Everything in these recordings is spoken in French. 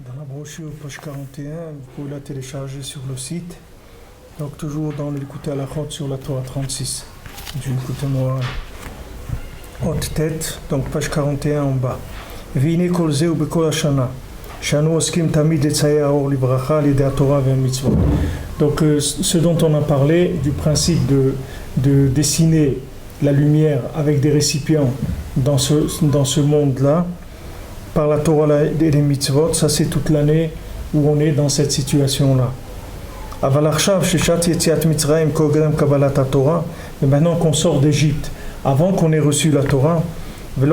Dans la brochure, page 41, vous pouvez la télécharger sur le site. Donc toujours dans l'écoute à la chôte sur la Torah 36 du écoute moral. Haute tête, donc page 41 en bas. V'ine kol zeu bekol hashana. Shanu oskim tamid etzayer or libracha l'idée Torah ve mitzvot. Donc ce dont on a parlé, du principe de dessiner la lumière avec des récipients dans ce monde-là, par la Torah et les mitzvot, ça c'est toute l'année où on est dans cette situation-là. Mais maintenant qu'on sort d'Égypte, avant qu'on ait reçu la Torah, ils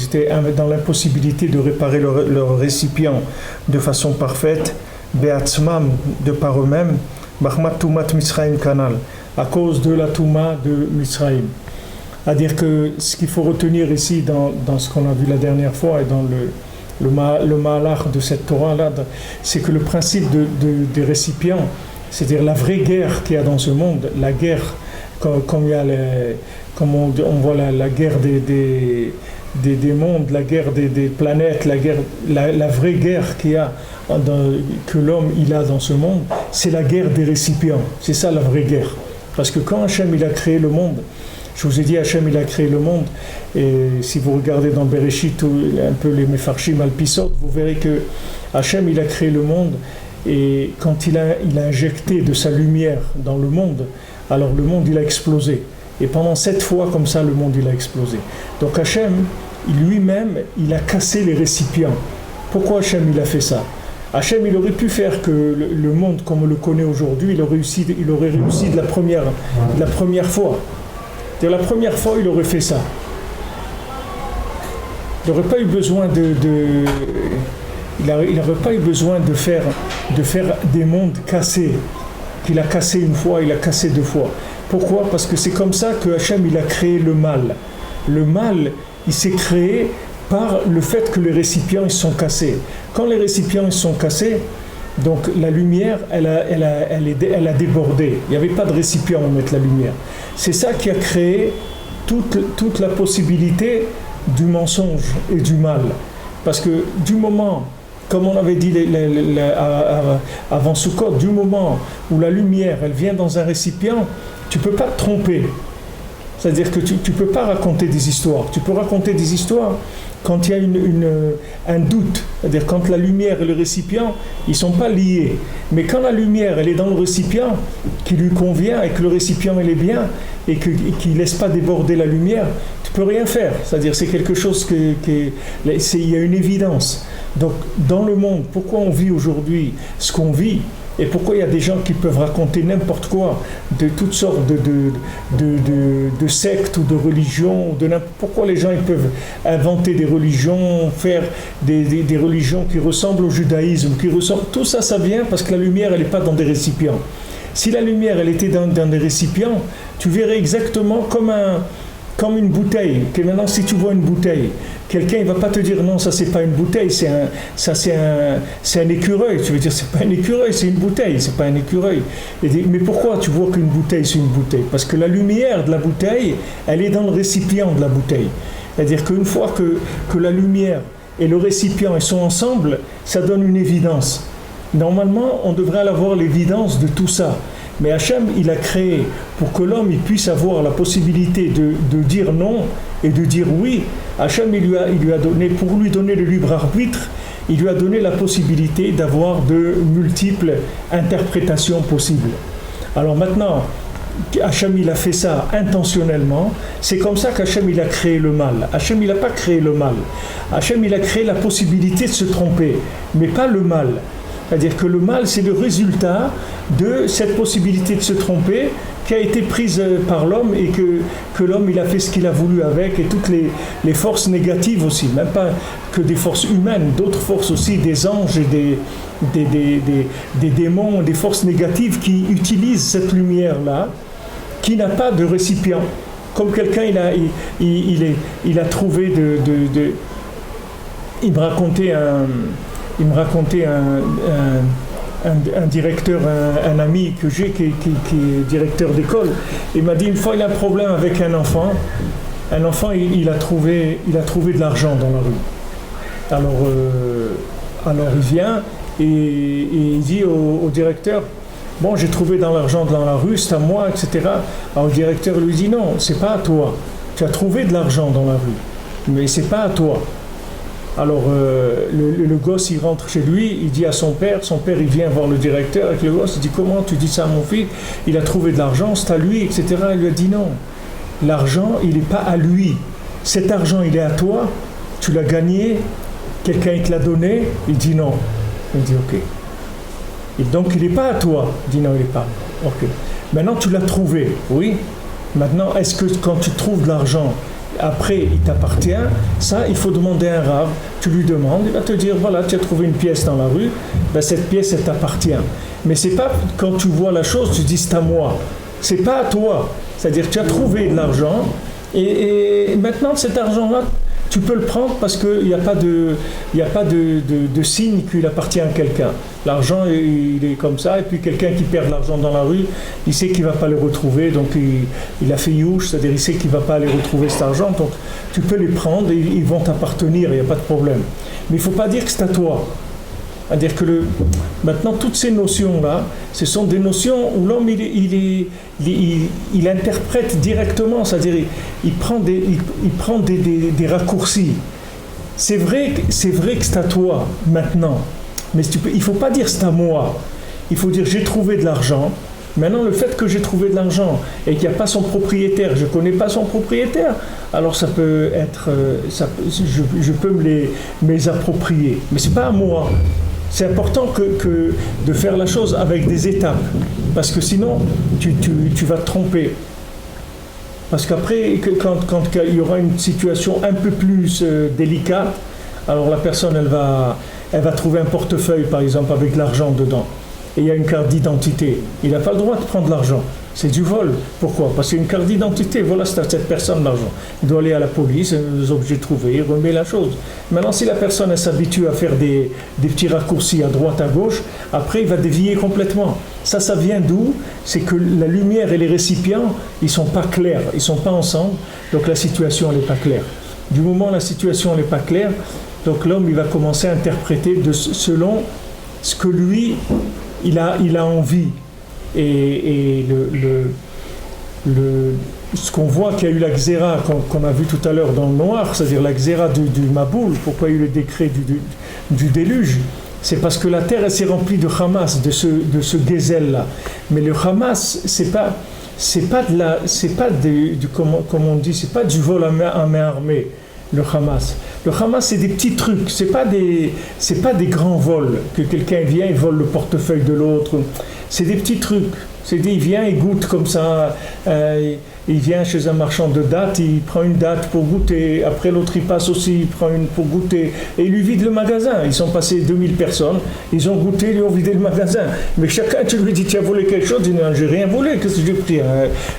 étaient dans l'impossibilité de réparer leur récipient de façon parfaite, de par eux-mêmes, à cause de la Touma de Mitzrayim. C'est-à-dire que ce qu'il faut retenir ici dans ce qu'on a vu la dernière fois et dans le mahalach de cette Torah-là, c'est que le principe des récipients, c'est-à-dire la vraie guerre qu'il y a dans ce monde, la guerre, comme il y a comme on voit la guerre des mondes, la guerre des planètes, la vraie guerre qu'il y a, que l'homme il a dans ce monde, c'est la guerre des récipients. C'est ça la vraie guerre. Parce que quand Hachem il a créé le monde, je vous ai dit Hachem il a créé le monde, et si vous regardez dans Bereshit un peu les Mefarshim Al-Pisot, vous verrez que Hachem il a créé le monde, et quand il a injecté de sa lumière dans le monde, alors le monde il a explosé. Et pendant 7 fois comme ça, le monde il a explosé. Donc Hachem, lui-même, il a cassé les récipients. Pourquoi Hachem il a fait ça? Hachem il aurait pu faire que le monde comme on le connaît aujourd'hui, il aurait réussi de la première fois. De la première fois, il aurait fait ça. Il n'aurait pas eu besoin il n'aurait pas eu besoin de faire des mondes cassés. Qu'il a cassé une fois, il a cassé 2 fois. Pourquoi? Parce que c'est comme ça que Hachem il a créé le mal. Le mal, il s'est créé par le fait que les récipients ils sont cassés. Quand les récipients ils sont cassés, donc la lumière, elle a débordé. Il n'y avait pas de récipient où mettre la lumière. C'est ça qui a créé toute la possibilité du mensonge et du mal. Parce que du moment, comme on avait dit avant Sukkot, du moment où la lumière elle vient dans un récipient, tu ne peux pas te tromper. C'est-à-dire que tu ne peux pas raconter des histoires. Tu peux raconter des histoires quand il y a un doute. C'est-à-dire quand la lumière et le récipient, ils ne sont pas liés. Mais quand la lumière, elle est dans le récipient, qui lui convient, et que le récipient, il est bien, et qu'il ne laisse pas déborder la lumière, tu ne peux rien faire. C'est-à-dire c'est quelque chose il y a une évidence. Donc dans le monde, pourquoi on vit aujourd'hui ce qu'on vit? Et pourquoi il y a des gens qui peuvent raconter n'importe quoi, de toutes sortes de sectes ou de religions, pourquoi les gens ils peuvent inventer des religions, faire des religions qui ressemblent au judaïsme, tout ça, ça vient parce que la lumière elle n'est pas dans des récipients. Si la lumière elle était dans des récipients, tu verrais exactement comme une bouteille. Que maintenant si tu vois une bouteille, quelqu'un il va pas te dire non, ça c'est pas une bouteille, c'est un écureuil. Tu veux dire c'est pas un écureuil, c'est une bouteille, c'est pas un écureuil. Mais pourquoi tu vois qu'une bouteille c'est une bouteille? Parce que la lumière de la bouteille, elle est dans le récipient de la bouteille. C'est-à-dire qu'une fois que la lumière et le récipient ils sont ensemble, ça donne une évidence. Normalement, on devrait avoir l'évidence de tout ça. Mais Hachem, il a créé pour que l'homme il puisse avoir la possibilité de dire non et de dire oui. Hachem, il lui a donné, pour lui donner le libre arbitre, il lui a donné la possibilité d'avoir de multiples interprétations possibles. Alors maintenant, Hachem, il a fait ça intentionnellement. C'est comme ça qu'Hachem, il a créé le mal. Hachem, il n'a pas créé le mal. Hachem, il a créé la possibilité de se tromper, mais pas le mal. C'est-à-dire que le mal, c'est le résultat de cette possibilité de se tromper qui a été prise par l'homme et que l'homme il a fait ce qu'il a voulu avec, et toutes les forces négatives aussi, même pas que des forces humaines, d'autres forces aussi, des anges et des démons, des forces négatives qui utilisent cette lumière-là, qui n'a pas de récipient. Comme quelqu'un, il a trouvé il me racontait un directeur, un ami que j'ai qui est directeur d'école. Il m'a dit une fois il a un problème avec un enfant. Un enfant il a trouvé de l'argent dans la rue. Alors il vient et il dit au directeur, bon, j'ai trouvé dans l'argent dans la rue, c'est à moi, etc. Alors le directeur lui dit non, c'est pas à toi. Tu as trouvé de l'argent dans la rue, mais c'est pas à toi. Alors le gosse il rentre chez lui, il dit à son père il vient voir le directeur avec le gosse, il dit comment tu dis ça à mon fils, il a trouvé de l'argent, c'est à lui, etc. Il lui a dit non, l'argent il n'est pas à lui, cet argent il est à toi, tu l'as gagné, quelqu'un il te l'a donné, il dit non, il dit ok. Et donc il n'est pas à toi, il dit non il n'est pas, ok. Maintenant tu l'as trouvé, oui, maintenant est-ce que quand tu trouves de l'argent, après il t'appartient, ça il faut demander à un rave, tu lui demandes, il va te dire voilà tu as trouvé une pièce dans la rue, ben, cette pièce elle t'appartient, mais c'est pas quand tu vois la chose tu dis c'est à moi, c'est pas à toi, c'est-à-dire tu as trouvé de l'argent et maintenant cet argent là tu peux le prendre parce qu'il n'y a pas de signe qu'il appartient à quelqu'un. L'argent, il est comme ça, et puis quelqu'un qui perd de l'argent dans la rue, il sait qu'il ne va pas le retrouver, donc il a fait youch, c'est-à-dire il sait qu'il ne va pas aller retrouver cet argent, donc tu peux les prendre et ils vont t'appartenir, il n'y a pas de problème. Mais il ne faut pas dire que c'est à toi. C'est-à-dire que maintenant, toutes ces notions-là, ce sont des notions où l'homme, il interprète directement, c'est-à-dire il prend des raccourcis. C'est vrai que c'est à toi, maintenant, mais il ne faut pas dire c'est à moi. Il faut dire j'ai trouvé de l'argent. Maintenant, le fait que j'ai trouvé de l'argent et qu'il n'y a pas son propriétaire, je ne connais pas son propriétaire, alors ça peut être, je peux me les approprier. Mais ce n'est pas à moi. C'est important que de faire la chose avec des étapes, parce que sinon, tu vas te tromper. Parce qu'après, quand il y aura une situation un peu plus délicate, alors la personne, elle va trouver un portefeuille, par exemple, avec de l'argent dedans. Et il y a une carte d'identité. Il n'a pas le droit de prendre l'argent. C'est du vol. Pourquoi ? Parce qu'il y a une carte d'identité. Voilà, c'est à cette personne l'argent. Il doit aller à la police, les objets trouvés, il remet la chose. Maintenant, si la personne elle s'habitue à faire des petits raccourcis à droite, à gauche, après, il va dévier complètement. Ça vient d'où ? C'est que la lumière et les récipients, ils ne sont pas clairs. Ils ne sont pas ensemble. Donc, la situation, elle n'est pas claire. Du moment où la situation n'est pas claire, donc l'homme, il va commencer à interpréter selon ce que lui, il a envie. Et ce qu'on voit qu'il y a eu la xéra qu'on a vu tout à l'heure dans le noir, c'est-à-dire la xéra du Maboul, pourquoi il y a eu le décret du déluge, c'est parce que la terre elle s'est remplie de Hamas, de ce gazelle-là. Mais le Hamas, c'est pas comme on dit, c'est pas du vol à main armée. Le Hamas, c'est des petits trucs, c'est pas des grands vols que quelqu'un vient et vole le portefeuille de l'autre. C'est des petits trucs. Il vient, il goûte comme ça. Il vient chez un marchand de dattes, il prend une date pour goûter. Après l'autre, il passe aussi, il prend une pour goûter. Et il lui vide le magasin. Ils sont passés 2000 personnes. Ils ont goûté, ils lui ont vidé le magasin. Mais chacun, tu lui dis, tu as volé quelque chose ? Il dit, non, j'ai rien volé. Qu'est-ce que j'ai pris ?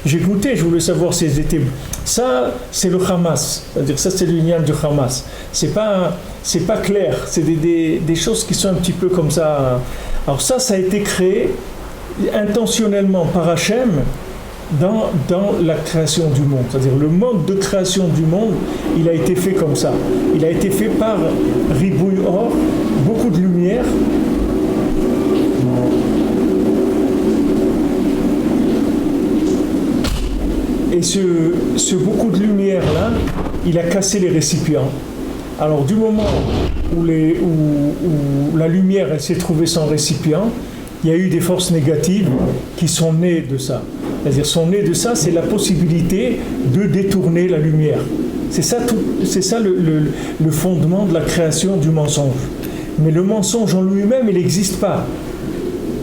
J'ai goûté, je voulais savoir si elles étaient... Ça, c'est le Hamas. C'est-à-dire, ça, c'est l'union du Hamas. C'est pas clair. C'est des choses qui sont un petit peu comme ça. Alors ça a été créé intentionnellement par Hachem dans la création du monde. C'est-à-dire le mode de création du monde, il a été fait comme ça. Il a été fait par Ribouille Or, beaucoup de lumière. Et ce beaucoup de lumière-là, il a cassé les récipients. Alors du moment où la lumière elle s'est trouvée sans récipient, il y a eu des forces négatives qui sont nées de ça. C'est-à-dire, c'est la possibilité de détourner la lumière. C'est ça le fondement de la création du mensonge. Mais le mensonge en lui-même, il n'existe pas.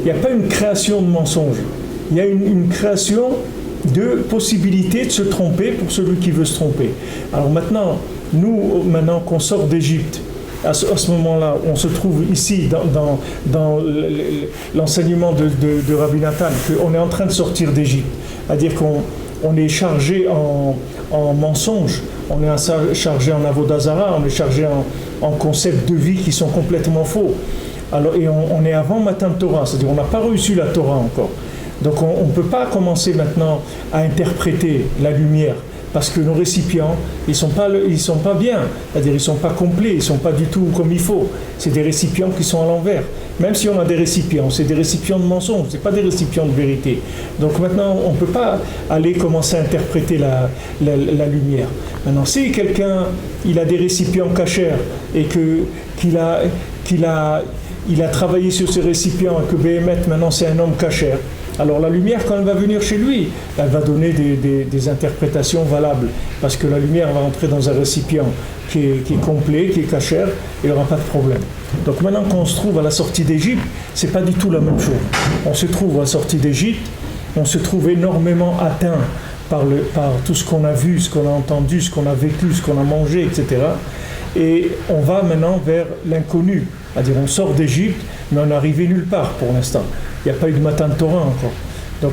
Il n'y a pas une création de mensonge. Il y a une création de possibilités de se tromper pour celui qui veut se tromper. Alors maintenant, maintenant qu'on sort d'Égypte, à ce moment-là, on se trouve ici dans l'enseignement de Rabbi Nathan, qu'on est en train de sortir d'Égypte. C'est-à-dire qu'on est chargé en mensonges, on est chargé en avodazara, on est chargé en concepts de vie qui sont complètement faux. Alors, et on est avant Matan Torah, c'est-à-dire on n'a pas reçu la Torah encore. Donc on ne peut pas commencer maintenant à interpréter la lumière, parce que nos récipients, ils sont pas bien, c'est-à-dire ils ne sont pas complets, ils ne sont pas du tout comme il faut. C'est des récipients qui sont à l'envers. Même si on a des récipients, c'est des récipients de mensonges, ce n'est pas des récipients de vérité. Donc maintenant, on ne peut pas aller commencer à interpréter la lumière. Maintenant, si quelqu'un, il a des récipients cachers et qu'il a travaillé sur ces récipients et que Béhémet, maintenant, c'est un homme cacher, alors la lumière, quand elle va venir chez lui, elle va donner des interprétations valables, parce que la lumière va entrer dans un récipient qui est complet, qui est cachère, et il n'y aura pas de problème. Donc maintenant qu'on se trouve à la sortie d'Égypte, c'est pas du tout la même chose. On se trouve à la sortie d'Égypte, on se trouve énormément atteint par tout ce qu'on a vu, ce qu'on a entendu, ce qu'on a vécu, ce qu'on a mangé, etc. Et on va maintenant vers l'inconnu, c'est-à-dire on sort d'Égypte, mais on n'est arrivé nulle part pour l'instant. Il n'y a pas eu de Matan Torah encore. Donc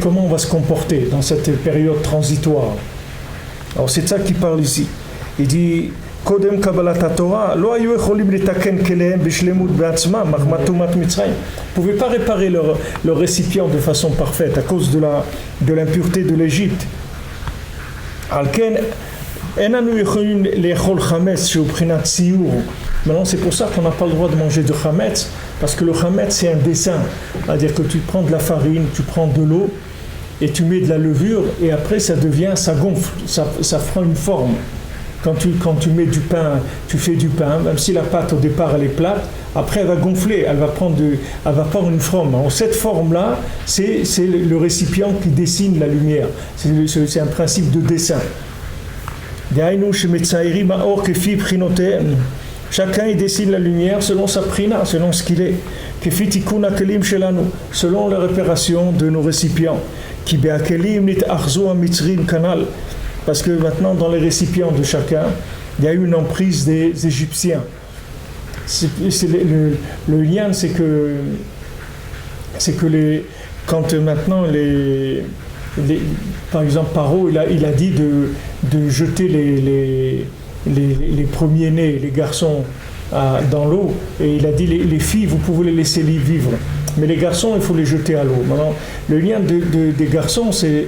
comment on va se comporter dans cette période transitoire? Alors c'est de ça qu'il parle ici. Il dit Kodem Kabbalat Torah, lo hayu echolim litaken kelehem bishlemut be'atzmam machmatumat Mitzrayim. Ils ne pouvaient pas réparer leur récipient de façon parfaite à cause de l'impureté de l'Égypte. Alken enanu echolim leechol chametz sheu b'chinat tziyur. Maintenant, c'est pour ça qu'on n'a pas le droit de manger de chametz, parce que le chametz, c'est un dessin. C'est-à-dire que tu prends de la farine, tu prends de l'eau, et tu mets de la levure, et après, ça gonfle, ça prend une forme. Quand tu mets du pain, tu fais du pain, même si la pâte, au départ, elle est plate, après, elle va gonfler, elle va prendre une forme. Alors, cette forme-là, c'est le récipient qui dessine la lumière. C'est un principe de dessin. Chacun il dessine la lumière selon sa prina, selon ce qu'il est. Selon la réparation de nos récipients. Parce que maintenant, dans les récipients de chacun, il y a eu une emprise des Égyptiens. Le lien, c'est que quand maintenant par exemple, Paro, il a dit de jeter les premiers-nés, les garçons, dans l'eau, et il a dit les filles, vous pouvez les laisser vivre, mais les garçons, il faut les jeter à l'eau. Maintenant, le lien des garçons, c'est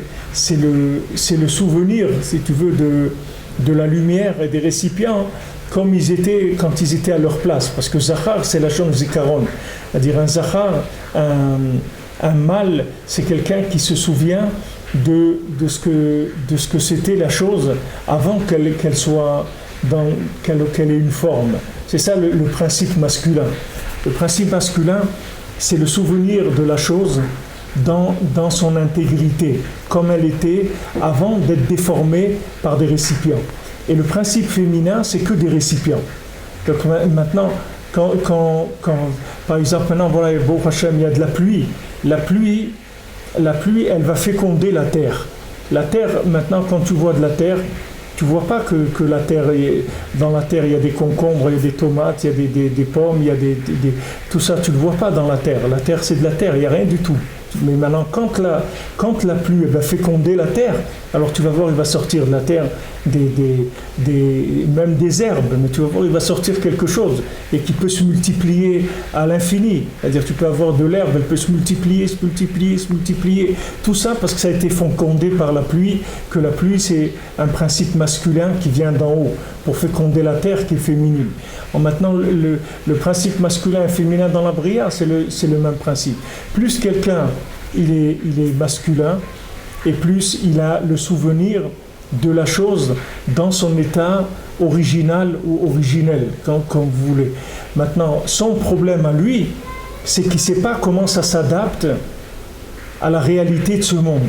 le souvenir, si tu veux, de la lumière et des récipients, comme ils étaient quand ils étaient à leur place, parce que Zachar, c'est la chose zikaron, c'est-à-dire un Zachar, un mâle, c'est quelqu'un qui se souvient de ce que c'était la chose avant qu'elle soit qu'elle ait une forme. C'est ça le principe masculin. Le principe masculin, c'est le souvenir de la chose dans son intégrité, comme elle était avant d'être déformée par des récipients. Et le principe féminin, c'est que des récipients. Donc maintenant, quand par exemple, maintenant, voilà, Baruch Hashem, il y a de la pluie. La pluie, elle va féconder la terre. La terre, maintenant, quand tu vois de la terre, tu ne vois pas que la terre, dans la terre, il y a des concombres, il y a des tomates, il y a des pommes, il y a tout ça, tu ne le vois pas dans la terre. La terre, c'est de la terre, il n'y a rien du tout. Mais maintenant, quand la pluie va féconder la terre, alors tu vas voir, il va sortir de la terre même des herbes, mais tu vas voir, il va sortir quelque chose et qui peut se multiplier à l'infini. C'est-à-dire, tu peux avoir de l'herbe, elle peut se multiplier. Tout ça parce que ça a été fécondé par la pluie, que la pluie, c'est un principe masculin qui vient d'en haut pour féconder la terre qui est féminine. Maintenant, le principe masculin et féminin dans la bria, c'est le même principe. Plus quelqu'un, il est masculin, et plus il a le souvenir de la chose dans son état original ou originel, comme vous voulez. Maintenant, son problème à lui, c'est qu'il ne sait pas comment ça s'adapte à la réalité de ce monde.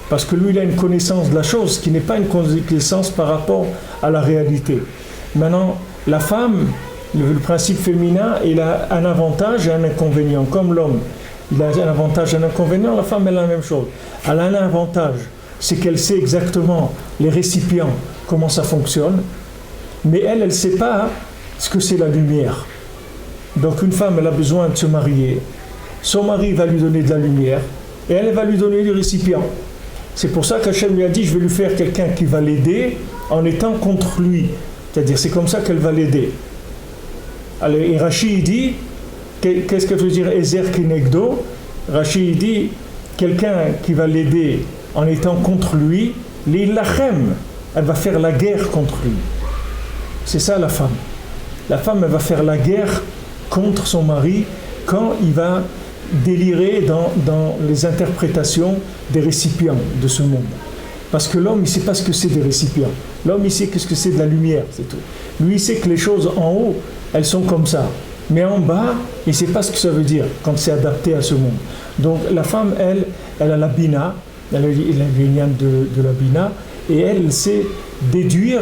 Parce que lui, il a une connaissance de la chose qui n'est pas une connaissance par rapport à la réalité. Maintenant, la femme, le principe féminin, il a un avantage et un inconvénient, comme l'homme. il a un avantage et un inconvénient. La femme, elle a la même chose. Elle a un avantage, c'est qu'elle sait exactement les récipients, comment ça fonctionne, mais elle ne sait pas ce que c'est la lumière. Donc une femme, elle a besoin de se marier. Son mari va lui donner de la lumière et elle va lui donner du récipient. C'est pour ça qu'Hachem lui a dit, je vais lui faire quelqu'un qui va l'aider en étant contre lui. C'est-à-dire, c'est comme ça qu'elle va l'aider. Alors, et Rashi, il dit, qu'est-ce que veut dire Ezer Kinegdo? Rashi, il dit, quelqu'un qui va l'aider en étant contre lui, l'ilachem, elle va faire la guerre contre lui. C'est ça la femme. La femme, elle va faire la guerre contre son mari quand il va délirer dans les interprétations des récipients de ce monde. Parce que l'homme, il ne sait pas ce que c'est des récipients. L'homme, il sait ce que c'est de la lumière, c'est tout. Lui, il sait que les choses en haut, elles sont comme ça. Mais en bas, il ne sait pas ce que ça veut dire quand c'est adapté à ce monde. Donc la femme, elle a la bina, elle a l'union de la bina, et elle sait déduire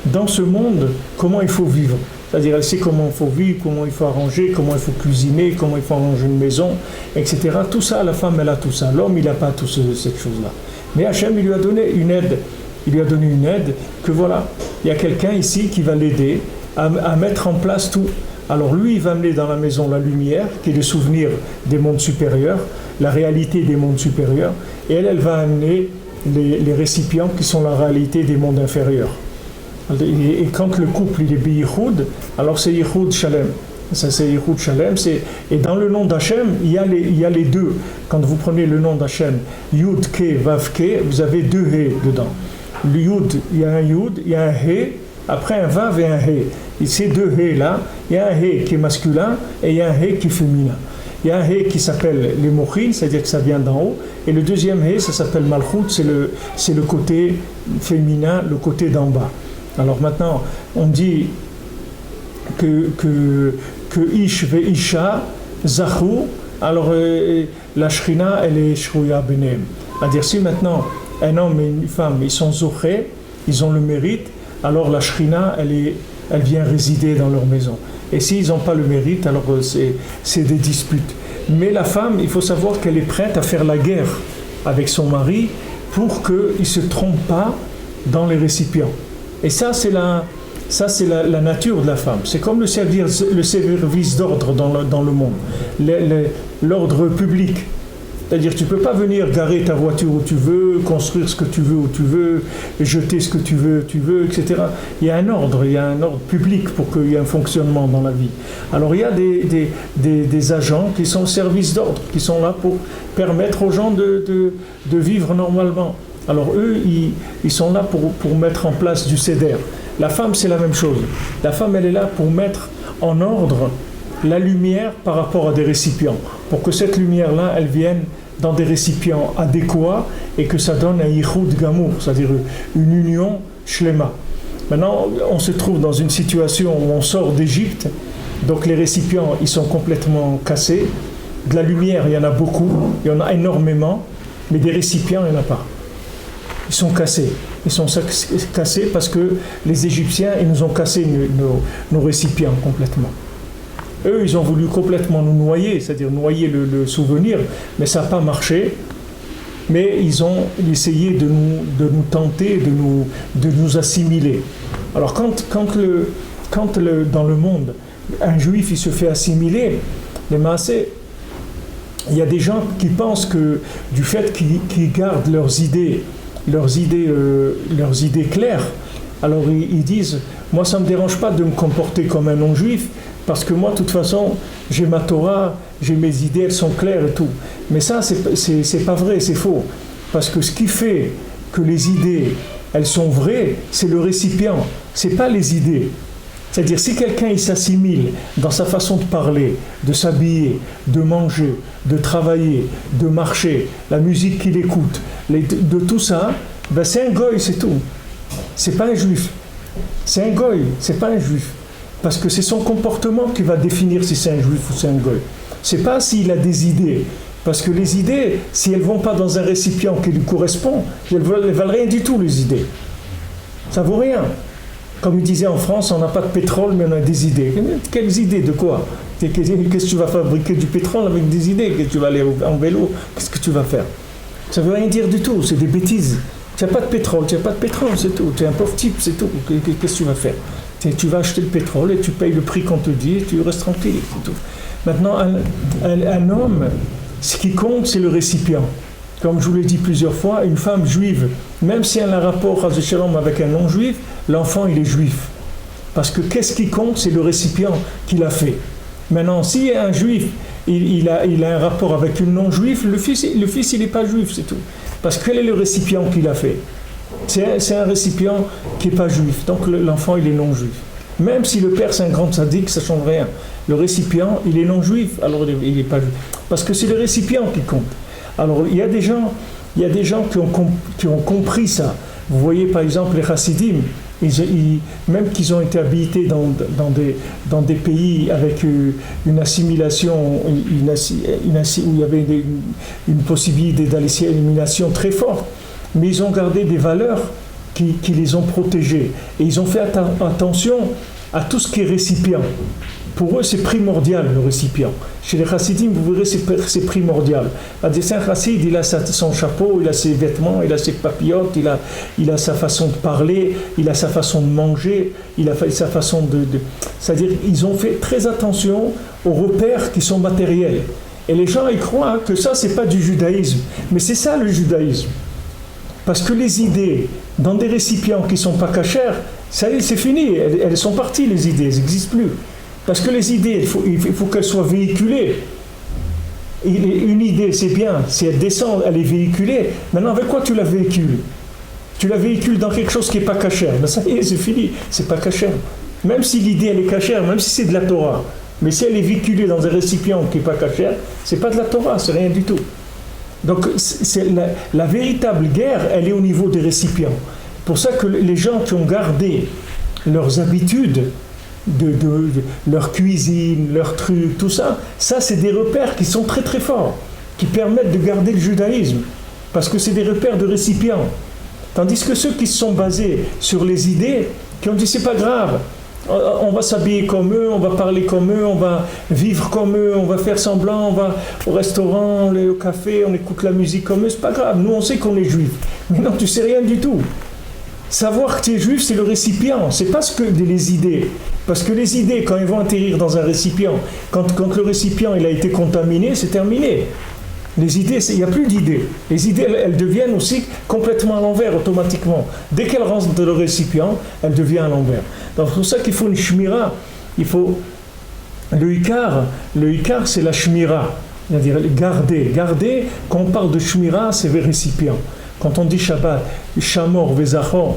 dans ce monde comment il faut vivre. C'est-à-dire, elle sait comment il faut vivre, comment il faut arranger, comment il faut cuisiner, comment il faut arranger une maison, etc. Tout ça, la femme, elle a tout ça. L'homme, il n'a pas toute cette chose-là. Mais Hachem, il lui a donné une aide. Il lui a donné une aide que voilà, il y a quelqu'un ici qui va l'aider à mettre en place tout. Alors lui, il va amener dans la maison la lumière, qui est le souvenir des mondes supérieurs, la réalité des mondes supérieurs, et elle va amener les récipients qui sont la réalité des mondes inférieurs. Et quand le couple il est biyichud, alors c'est yichud shalem. Ça c'est yichud shalem. Et dans le nom d'Hachem, il y a les deux. Quand vous prenez le nom d'Hachem, Yud Ke Vav Ke, vous avez deux He dedans. Le Yud, il y a un Yud, il y a un He, après un Vav et un He. Et ces deux He là, il y a un He qui est masculin et il y a un He qui est féminin. Il y a un He qui s'appelle les Mochin, c'est-à-dire que ça vient d'en haut, et le deuxième He, ça s'appelle Malchut, c'est le côté féminin, le côté d'en bas. Alors maintenant, on dit que Ish ve Isha Zachu, alors la Shrina, elle est Shrouya Benem. C'est-à-dire, si maintenant un homme et une femme, ils sont zoché, ils ont le mérite, alors la Shrina, elle vient résider dans leur maison. Et s'ils n'ont pas le mérite, alors c'est des disputes. Mais la femme, il faut savoir qu'elle est prête à faire la guerre avec son mari pour qu'il ne se trompe pas dans les récipients. Et ça, c'est la nature de la femme. C'est comme le service d'ordre dans le monde, l'ordre public. C'est-à-dire tu ne peux pas venir garer ta voiture où tu veux, construire ce que tu veux où tu veux, jeter ce que tu veux, etc. Il y a un ordre public pour qu'il y ait un fonctionnement dans la vie. Alors il y a des agents qui sont au service d'ordre, qui sont là pour permettre aux gens de vivre normalement. Alors eux, ils sont là pour mettre en place du seder. La femme, c'est la même chose. La femme, elle est là pour mettre en ordre la lumière par rapport à des récipients, pour que cette lumière-là, elle vienne dans des récipients adéquats et que ça donne un yichud gamour, c'est-à-dire une union shlema. Maintenant, on se trouve dans une situation où on sort d'Égypte, donc les récipients, ils sont complètement cassés. De la lumière, il y en a beaucoup, il y en a énormément, mais des récipients, il n'y en a pas. Ils sont cassés. Ils sont cassés parce que les Égyptiens, ils nous ont cassé nos récipients complètement. Eux, ils ont voulu complètement nous noyer, c'est-à-dire noyer le souvenir, mais ça n'a pas marché. Mais ils ont essayé de nous tenter, de nous assimiler. Alors quand dans le monde, un juif il se fait assimiler, les massés, il y a des gens qui pensent que du fait qu'ils gardent leurs idées claires, alors ils disent, moi ça ne me dérange pas de me comporter comme un non-juif, parce que moi de toute façon j'ai ma Torah, j'ai mes idées, elles sont claires et tout. Mais ça c'est pas vrai, c'est faux. Parce que ce qui fait que les idées elles sont vraies, c'est le récipient, c'est pas les idées. C'est-à-dire si quelqu'un il s'assimile dans sa façon de parler, de s'habiller, de manger, de travailler, de marcher, la musique qu'il écoute, de tout ça, ben c'est un goy, c'est tout. C'est pas un juif. C'est un goy, c'est pas un juif. Parce que c'est son comportement qui va définir si c'est un juif ou c'est un goy. C'est pas s'il a des idées. Parce que les idées, si elles vont pas dans un récipient qui lui correspond, elles valent rien du tout, les idées. Ça vaut rien. Comme il disait en France, on n'a pas de pétrole, mais on a des idées. Quelles idées? De quoi? Qu'est-ce que tu vas fabriquer du pétrole avec des idées? Que tu vas aller en vélo? Qu'est-ce que tu vas faire? Ça ne veut rien dire du tout, c'est des bêtises. Tu n'as pas de pétrole, c'est tout. Tu es un pauvre type, c'est tout. Qu'est-ce que tu vas faire? Tu vas acheter le pétrole et tu payes le prix qu'on te dit et tu restes tranquille, c'est tout. Maintenant, un homme, ce qui compte, c'est le récipient. Comme je vous l'ai dit plusieurs fois, une femme juive, même si elle a un rapport avec un non-juif, l'enfant, il est juif. Parce que qu'est-ce qui compte? C'est le récipient qu'il a fait. Maintenant, si un juif, il a un rapport avec une non-juive, le fils il n'est pas juif, c'est tout. Parce que quel est le récipient qu'il a fait? C'est un récipient qui n'est pas juif, donc l'enfant, il est non-juif. Même si le père, c'est un grand sadique, ça ne change rien. Le récipient, il est non-juif, alors il n'est pas juif. Parce que c'est le récipient qui compte. Alors, il y a des gens qui ont compris ça. Vous voyez, par exemple, les chassidim, même qu'ils ont été habités dans des pays avec une assimilation, où il y avait une possibilité d'assimilation très forte, mais ils ont gardé des valeurs qui les ont protégés. Et ils ont fait attention à tout ce qui est récipient. Pour eux, c'est primordial, le récipient. Chez les chassidim, vous verrez, c'est primordial. Un chassid, il a son chapeau, il a ses vêtements, il a ses papillotes, il a sa façon de parler, il a sa façon de manger, il a sa façon de... C'est-à-dire, ils ont fait très attention aux repères qui sont matériels. Et les gens, ils croient que ça, c'est pas du judaïsme. Mais c'est ça, le judaïsme. Parce que les idées, dans des récipients qui ne sont pas cachers, ça y est, c'est fini. Elles sont parties, les idées, elles n'existent plus. Parce que les idées, il faut qu'elles soient véhiculées. Une idée, c'est bien, si elle descend, elle est véhiculée. Maintenant, avec quoi tu la véhicules? Tu la véhicules dans quelque chose qui n'est pas cachère. Mais ça y est, c'est fini, c'est pas cachère. Même si l'idée, elle est cachère, même si c'est de la Torah. Mais si elle est véhiculée dans un récipient qui n'est pas cachère, c'est pas de la Torah, c'est rien du tout. Donc, la véritable guerre, elle est au niveau des récipients. C'est pour ça que les gens qui ont gardé leurs habitudes, de leur cuisine, leurs trucs, tout ça, c'est des repères qui sont très très forts, qui permettent de garder le judaïsme, parce que c'est des repères de récipients. Tandis que ceux qui se sont basés sur les idées, qui ont dit c'est pas grave, on va s'habiller comme eux, on va parler comme eux, on va vivre comme eux, on va faire semblant, on va au restaurant, au café, on écoute la musique comme eux, c'est pas grave, nous on sait qu'on est juifs. Mais non, tu sais rien du tout. Savoir que tu es juif, c'est le récipient, c'est pas ce que les idées. Parce que les idées, quand elles vont atterrir dans un récipient, quand le récipient il a été contaminé, c'est terminé. Les idées, il n'y a plus d'idées. Les idées, elles deviennent aussi complètement à l'envers, automatiquement. Dès qu'elles rentrent dans le récipient, elles deviennent à l'envers. Donc c'est pour ça qu'il faut une shmira. Il faut le ikar, c'est la shmira. C'est-à-dire garder. Garder, quand on parle de shmira, c'est le récipient. Quand on dit Shabbat, Shamor vezachor,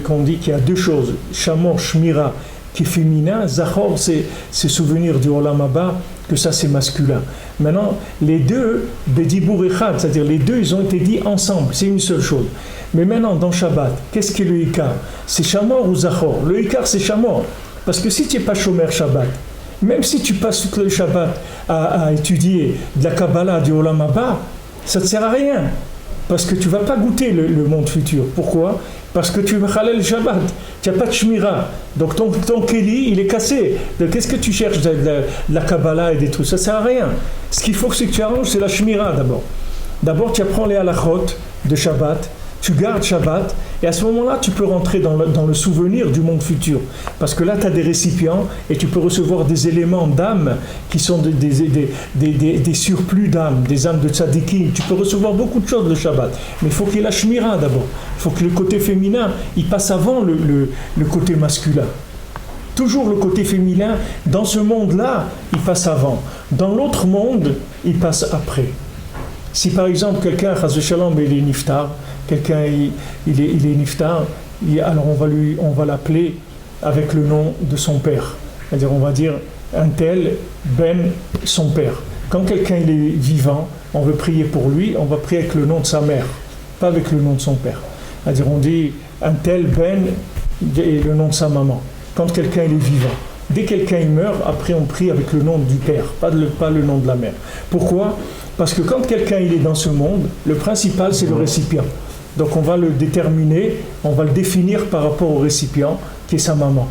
qu'on dit qu'il y a deux choses, Shamor, Shmira, qui est féminin, Zachor, c'est souvenir du Olam Haba, que ça c'est masculin. Maintenant, les deux, Bedibur Echad, c'est-à-dire les deux, ils ont été dits ensemble, c'est une seule chose. Mais maintenant, dans Shabbat, qu'est-ce qu'est le Ikar? C'est Shamor ou Zachor? Le Ikar, c'est Shamor. Parce que si tu n'es pas Shomer Shabbat, même si tu passes tout le Shabbat à étudier de la Kabbalah du Olam Haba, ça ne te sert à rien. Parce que tu ne vas pas goûter le monde futur. Pourquoi? Parce que tu vas Khalel le Shabbat. Tu n'as pas de Shmira. Donc ton Kéli, il est cassé. Donc, qu'est-ce que tu cherches de la Kabbalah et des trucs? Ça ne sert à rien. Ce qu'il faut que tu arranges, c'est la Shmira d'abord. D'abord, tu apprends les halachot de Shabbat. Tu gardes Shabbat. Et à ce moment-là, tu peux rentrer dans le souvenir du monde futur. Parce que là, tu as des récipients et tu peux recevoir des éléments d'âme qui sont des surplus d'âme, des âmes de tzadikim. Tu peux recevoir beaucoup de choses le Shabbat. Mais il faut qu'il y ait la shmira d'abord. Il faut que le côté féminin, il passe avant le côté masculin. Toujours le côté féminin, dans ce monde-là, il passe avant. Dans l'autre monde, il passe après. Si par exemple, quelqu'un, chas v'shalom, il est niftar, quelqu'un il est niftar, alors on va l'appeler avec le nom de son père. C'est-à-dire on va dire un tel ben son père. Quand quelqu'un il est vivant, on veut prier pour lui, on va prier avec le nom de sa mère, pas avec le nom de son père. C'est-à-dire on dit un tel ben et le nom de sa maman. Quand quelqu'un il est vivant. Dès que quelqu'un il meurt, après on prie avec le nom du père, pas le nom de la mère. Pourquoi? Parce que quand quelqu'un il est dans ce monde, le principal c'est le récipient. Donc on va le déterminer, on va le définir par rapport au récipient qui est sa maman.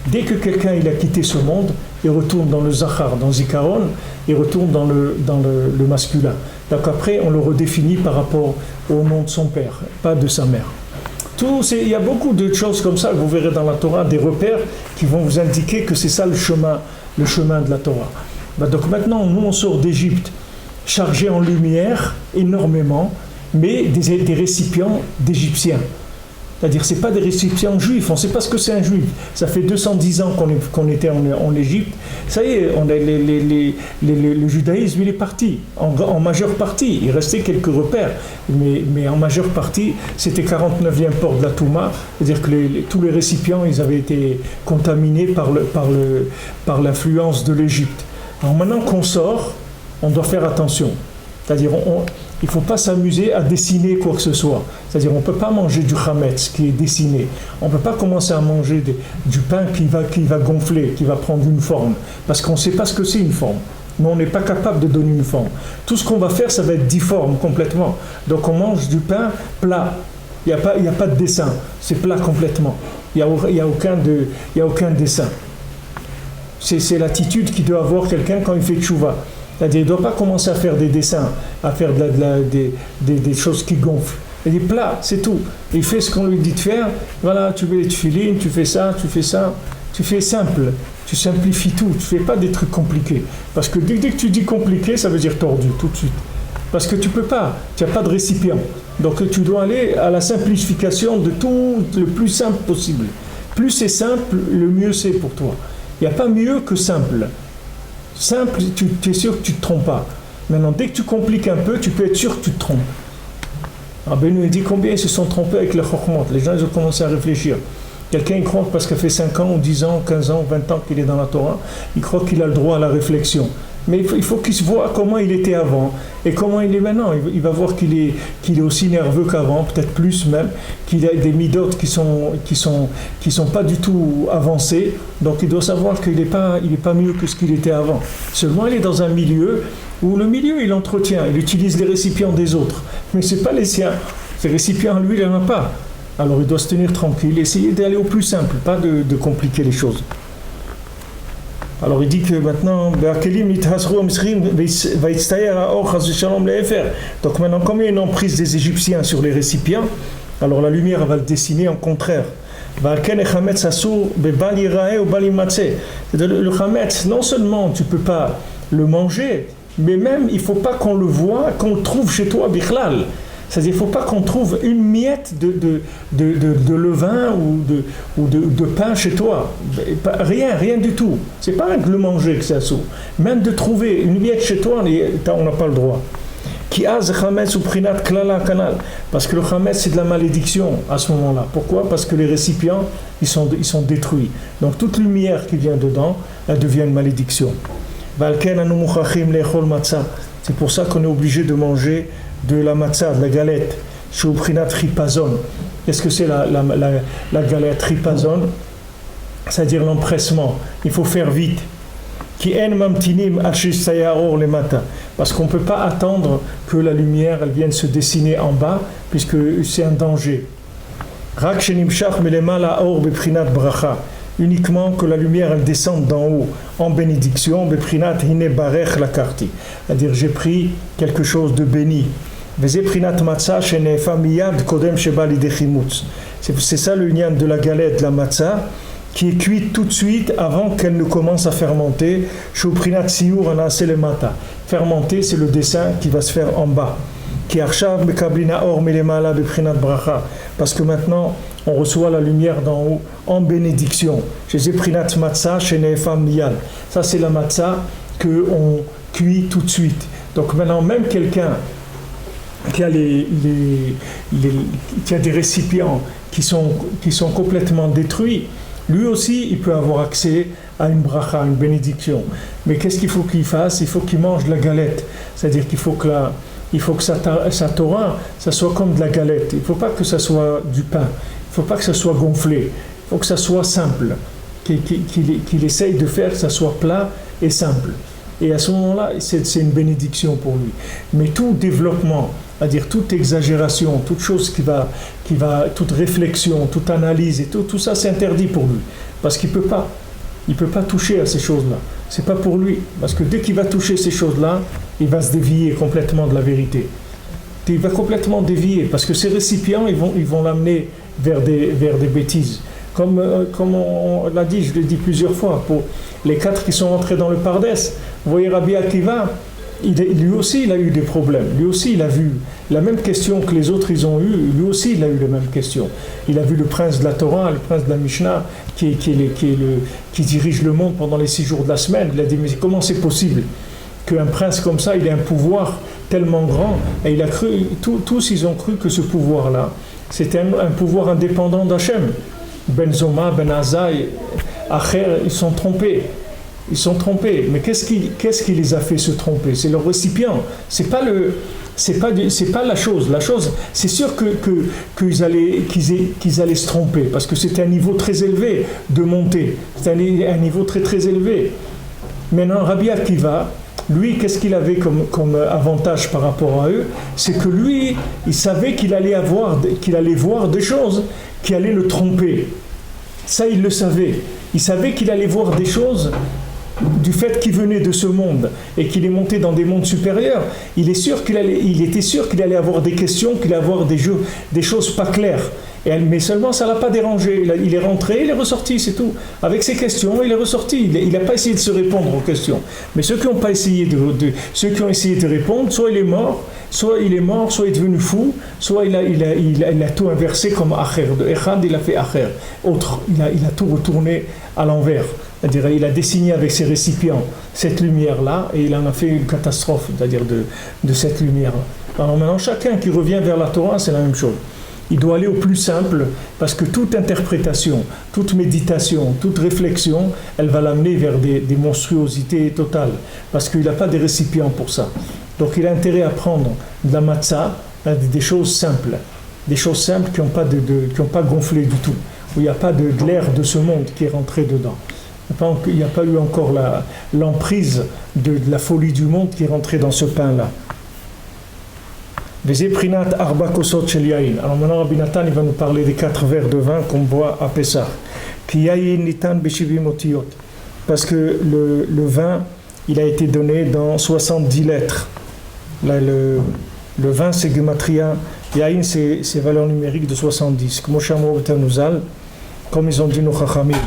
Dès que quelqu'un il a quitté ce monde, il retourne dans le Zachar, dans Zikaron, il retourne dans le masculin. Donc après, on le redéfinit par rapport au nom de son père, pas de sa mère. Il y a beaucoup de choses comme ça que vous verrez dans la Torah, des repères qui vont vous indiquer que c'est ça le chemin de la Torah. Donc maintenant, nous on sort d'Égypte chargés en lumière énormément, mais des récipients d'Égyptiens. C'est-à-dire, ce n'est pas des récipients juifs, on ne sait pas ce que c'est un juif. Ça fait 210 ans qu'on était en Égypte. Ça y est, le judaïsme, il est parti, en majeure partie. Il restait quelques repères, mais en majeure partie, c'était 49e port de la Touma. C'est-à-dire que tous les récipients, ils avaient été contaminés par l'influence de l'Égypte. Alors maintenant qu'on sort, on doit faire attention. C'est-à-dire, il ne faut pas s'amuser à dessiner quoi que ce soit. C'est-à-dire, on ne peut pas manger du chametz qui est dessiné. On ne peut pas commencer à manger du pain qui va gonfler, qui va prendre une forme. Parce qu'on ne sait pas ce que c'est une forme. Mais on n'est pas capable de donner une forme. Tout ce qu'on va faire, ça va être difforme complètement. Donc on mange du pain plat. Il n'y a pas de dessin. C'est plat complètement. Il n'y a aucun dessin. C'est l'attitude qu'il doit avoir quelqu'un quand il fait tchouva. C'est-à-dire, il ne doit pas commencer à faire des dessins, à faire des choses qui gonflent. Il est plat, c'est tout. Il fait ce qu'on lui dit de faire. Voilà, tu mets les tefilines, tu fais ça. Tu fais simple. Tu simplifies tout. Tu ne fais pas des trucs compliqués. Parce que dès que tu dis compliqué, ça veut dire tordu, tout de suite. Parce que tu ne peux pas. Tu n'as pas de récipient. Donc tu dois aller à la simplification de tout le plus simple possible. Plus c'est simple, le mieux c'est pour toi. Il n'y a pas mieux que simple. Simple, tu es sûr que tu ne te trompes pas. Maintenant, dès que tu compliques un peu, tu peux être sûr que tu te trompes. Rabbeinu dit combien ils se sont trompés avec le chokhmot. Les gens ils ont commencé à réfléchir. Quelqu'un il croit que parce qu'il fait 5 ans, ou 10 ans, 15 ans, 20 ans qu'il est dans la Torah, il croit qu'il a le droit à la réflexion. Mais il faut qu'il se voit comment il était avant et comment il est maintenant. Il va voir qu'il est aussi nerveux qu'avant, peut-être plus même, qu'il a des midotes qui sont pas du tout avancées. Donc il doit savoir qu'il n'est pas mieux que ce qu'il était avant. Seulement il est dans un milieu où le milieu il entretient, il utilise les récipients des autres. Mais ce n'est pas les siens. Ces récipients, lui, il n'en a pas. Alors il doit se tenir tranquille, essayer d'aller au plus simple, pas de compliquer les choses. Alors il dit que maintenant, donc maintenant, comme il y a une emprise des Égyptiens sur les récipients, alors la lumière va le dessiner en contraire. Le chametz, non seulement tu ne peux pas le manger, mais même il ne faut pas qu'on le voit, qu'on le trouve chez toi, bichlal. C'est-à-dire qu'il ne faut pas qu'on trouve une miette de levain ou de pain chez toi. Rien du tout. Ce n'est pas de le manger que c'est assaut. Même de trouver une miette chez toi, on n'a pas le droit. Parce que le chametz, c'est de la malédiction à ce moment-là. Pourquoi ? Parce que les récipients, ils sont détruits. Donc toute lumière qui vient dedans, elle devient une malédiction. C'est pour ça qu'on est obligé de manger de la matzah, de la galette, Shubrinat Ripazon. Qu'est-ce que c'est la galette Ripazon ? C'est-à-dire l'empressement. Il faut faire vite. Ki en mamtinim ashisayaor le matin. Parce qu'on ne peut pas attendre que la lumière elle vienne se dessiner en bas, puisque c'est un danger. Rak shenimshach melemala or beprinat bracha. Uniquement que la lumière elle descende d'en haut en bénédiction, beprinat hine barech lakarti. C'est-à-dire j'ai pris quelque chose de béni. C'est ça le lien de la galette, de la matzah, qui est cuite tout de suite avant qu'elle ne commence à fermenter. Fermenter, c'est le dessin qui va se faire en bas. Parce que maintenant, on reçoit la lumière d'en haut en bénédiction. Ça, c'est la matzah qu'on cuit tout de suite. Donc maintenant, même quelqu'un qui a qui a des récipients qui sont complètement détruits, lui aussi il peut avoir accès à une bracha, une bénédiction. Mais qu'est-ce qu'il faut qu'il fasse ? Il faut qu'il mange de la galette. C'est-à-dire qu'il faut que sa Torah, ça soit comme de la galette. Il ne faut pas que ça soit du pain. Il ne faut pas que ça soit gonflé. Il faut que ça soit simple. Qu'il essaye de faire que ça soit plat et simple. Et à ce moment-là, c'est une bénédiction pour lui. Mais tout développement c'est-à-dire toute exagération, toute chose toute réflexion, toute analyse et tout ça c'est interdit pour lui, parce qu'il peut pas. Il ne peut pas toucher à ces choses-là. C'est pas pour lui. Parce que dès qu'il va toucher ces choses-là, il va se dévier complètement de la vérité. Il va complètement dévier. Parce que ces récipients, ils vont l'amener vers des bêtises. Comme on l'a dit, je l'ai dit plusieurs fois, pour les 4 qui sont entrés dans le Pardès, vous voyez Rabbi Akiva, lui aussi il a eu des problèmes. Lui aussi il a vu la même question que les autres ils ont eu. Lui aussi il a eu les mêmes questions. Il a vu le prince de la Torah, le prince de la Mishnah qui dirige le monde pendant les 6 jours de la semaine. Il a dit mais comment c'est possible qu'un prince comme ça il ait un pouvoir tellement grand? Et il a cru, tous ils ont cru que ce pouvoir là c'était un pouvoir indépendant d'Hachem. Ben Zoma, Ben Azaï, Acher, ils sont trompés. Ils sont trompés. Mais qu'est-ce qui les a fait se tromper? C'est leur récipient. C'est pas la chose. La chose, c'est sûr qu'ils allaient se tromper parce que c'était un niveau très élevé de montée. C'était un niveau très très élevé. Maintenant, Rabbi Akiva, lui, qu'est-ce qu'il avait comme avantage par rapport à eux? C'est que lui, il savait qu'il allait voir des choses qui allaient le tromper. Ça, il le savait. Il savait qu'il allait voir des choses du fait qu'il venait de ce monde et qu'il est monté dans des mondes supérieurs. Il était sûr qu'il allait avoir des questions, qu'il allait avoir des choses pas claires. Mais seulement ça ne l'a pas dérangé. Il est rentré, il est ressorti, c'est tout. Avec ses questions, il est ressorti. Il n'a pas essayé de se répondre aux questions. Mais ceux qui ont essayé de répondre, soit il est mort, soit il est devenu fou, soit il a tout inversé comme Acher. De Echad, il a fait Acher. Autre, il a tout retourné à l'envers. C'est-à-dire, il a dessiné avec ses récipients cette lumière-là et il en a fait une catastrophe, c'est-à-dire de cette lumière-là. Alors maintenant, chacun qui revient vers la Torah, c'est la même chose. Il doit aller au plus simple parce que toute interprétation, toute méditation, toute réflexion, elle va l'amener vers des monstruosités totales parce qu'il n'a pas de récipients pour ça. Donc il a intérêt à prendre de la matzah, des choses simples qui n'ont pas gonflé du tout, où il n'y a pas de l'air de ce monde qui est rentré dedans. Il n'y a pas eu encore l'emprise de la folie du monde qui est rentrée dans ce pain-là. Alors maintenant Rabbi Nathan il va nous parler des 4 verres de vin qu'on boit à Pessah. Parce que le vin il a été donné dans 70 lettres. Là, le vin c'est Gematria, Yain c'est valeur numérique de 70. Comme ils ont dit nos Chachamim.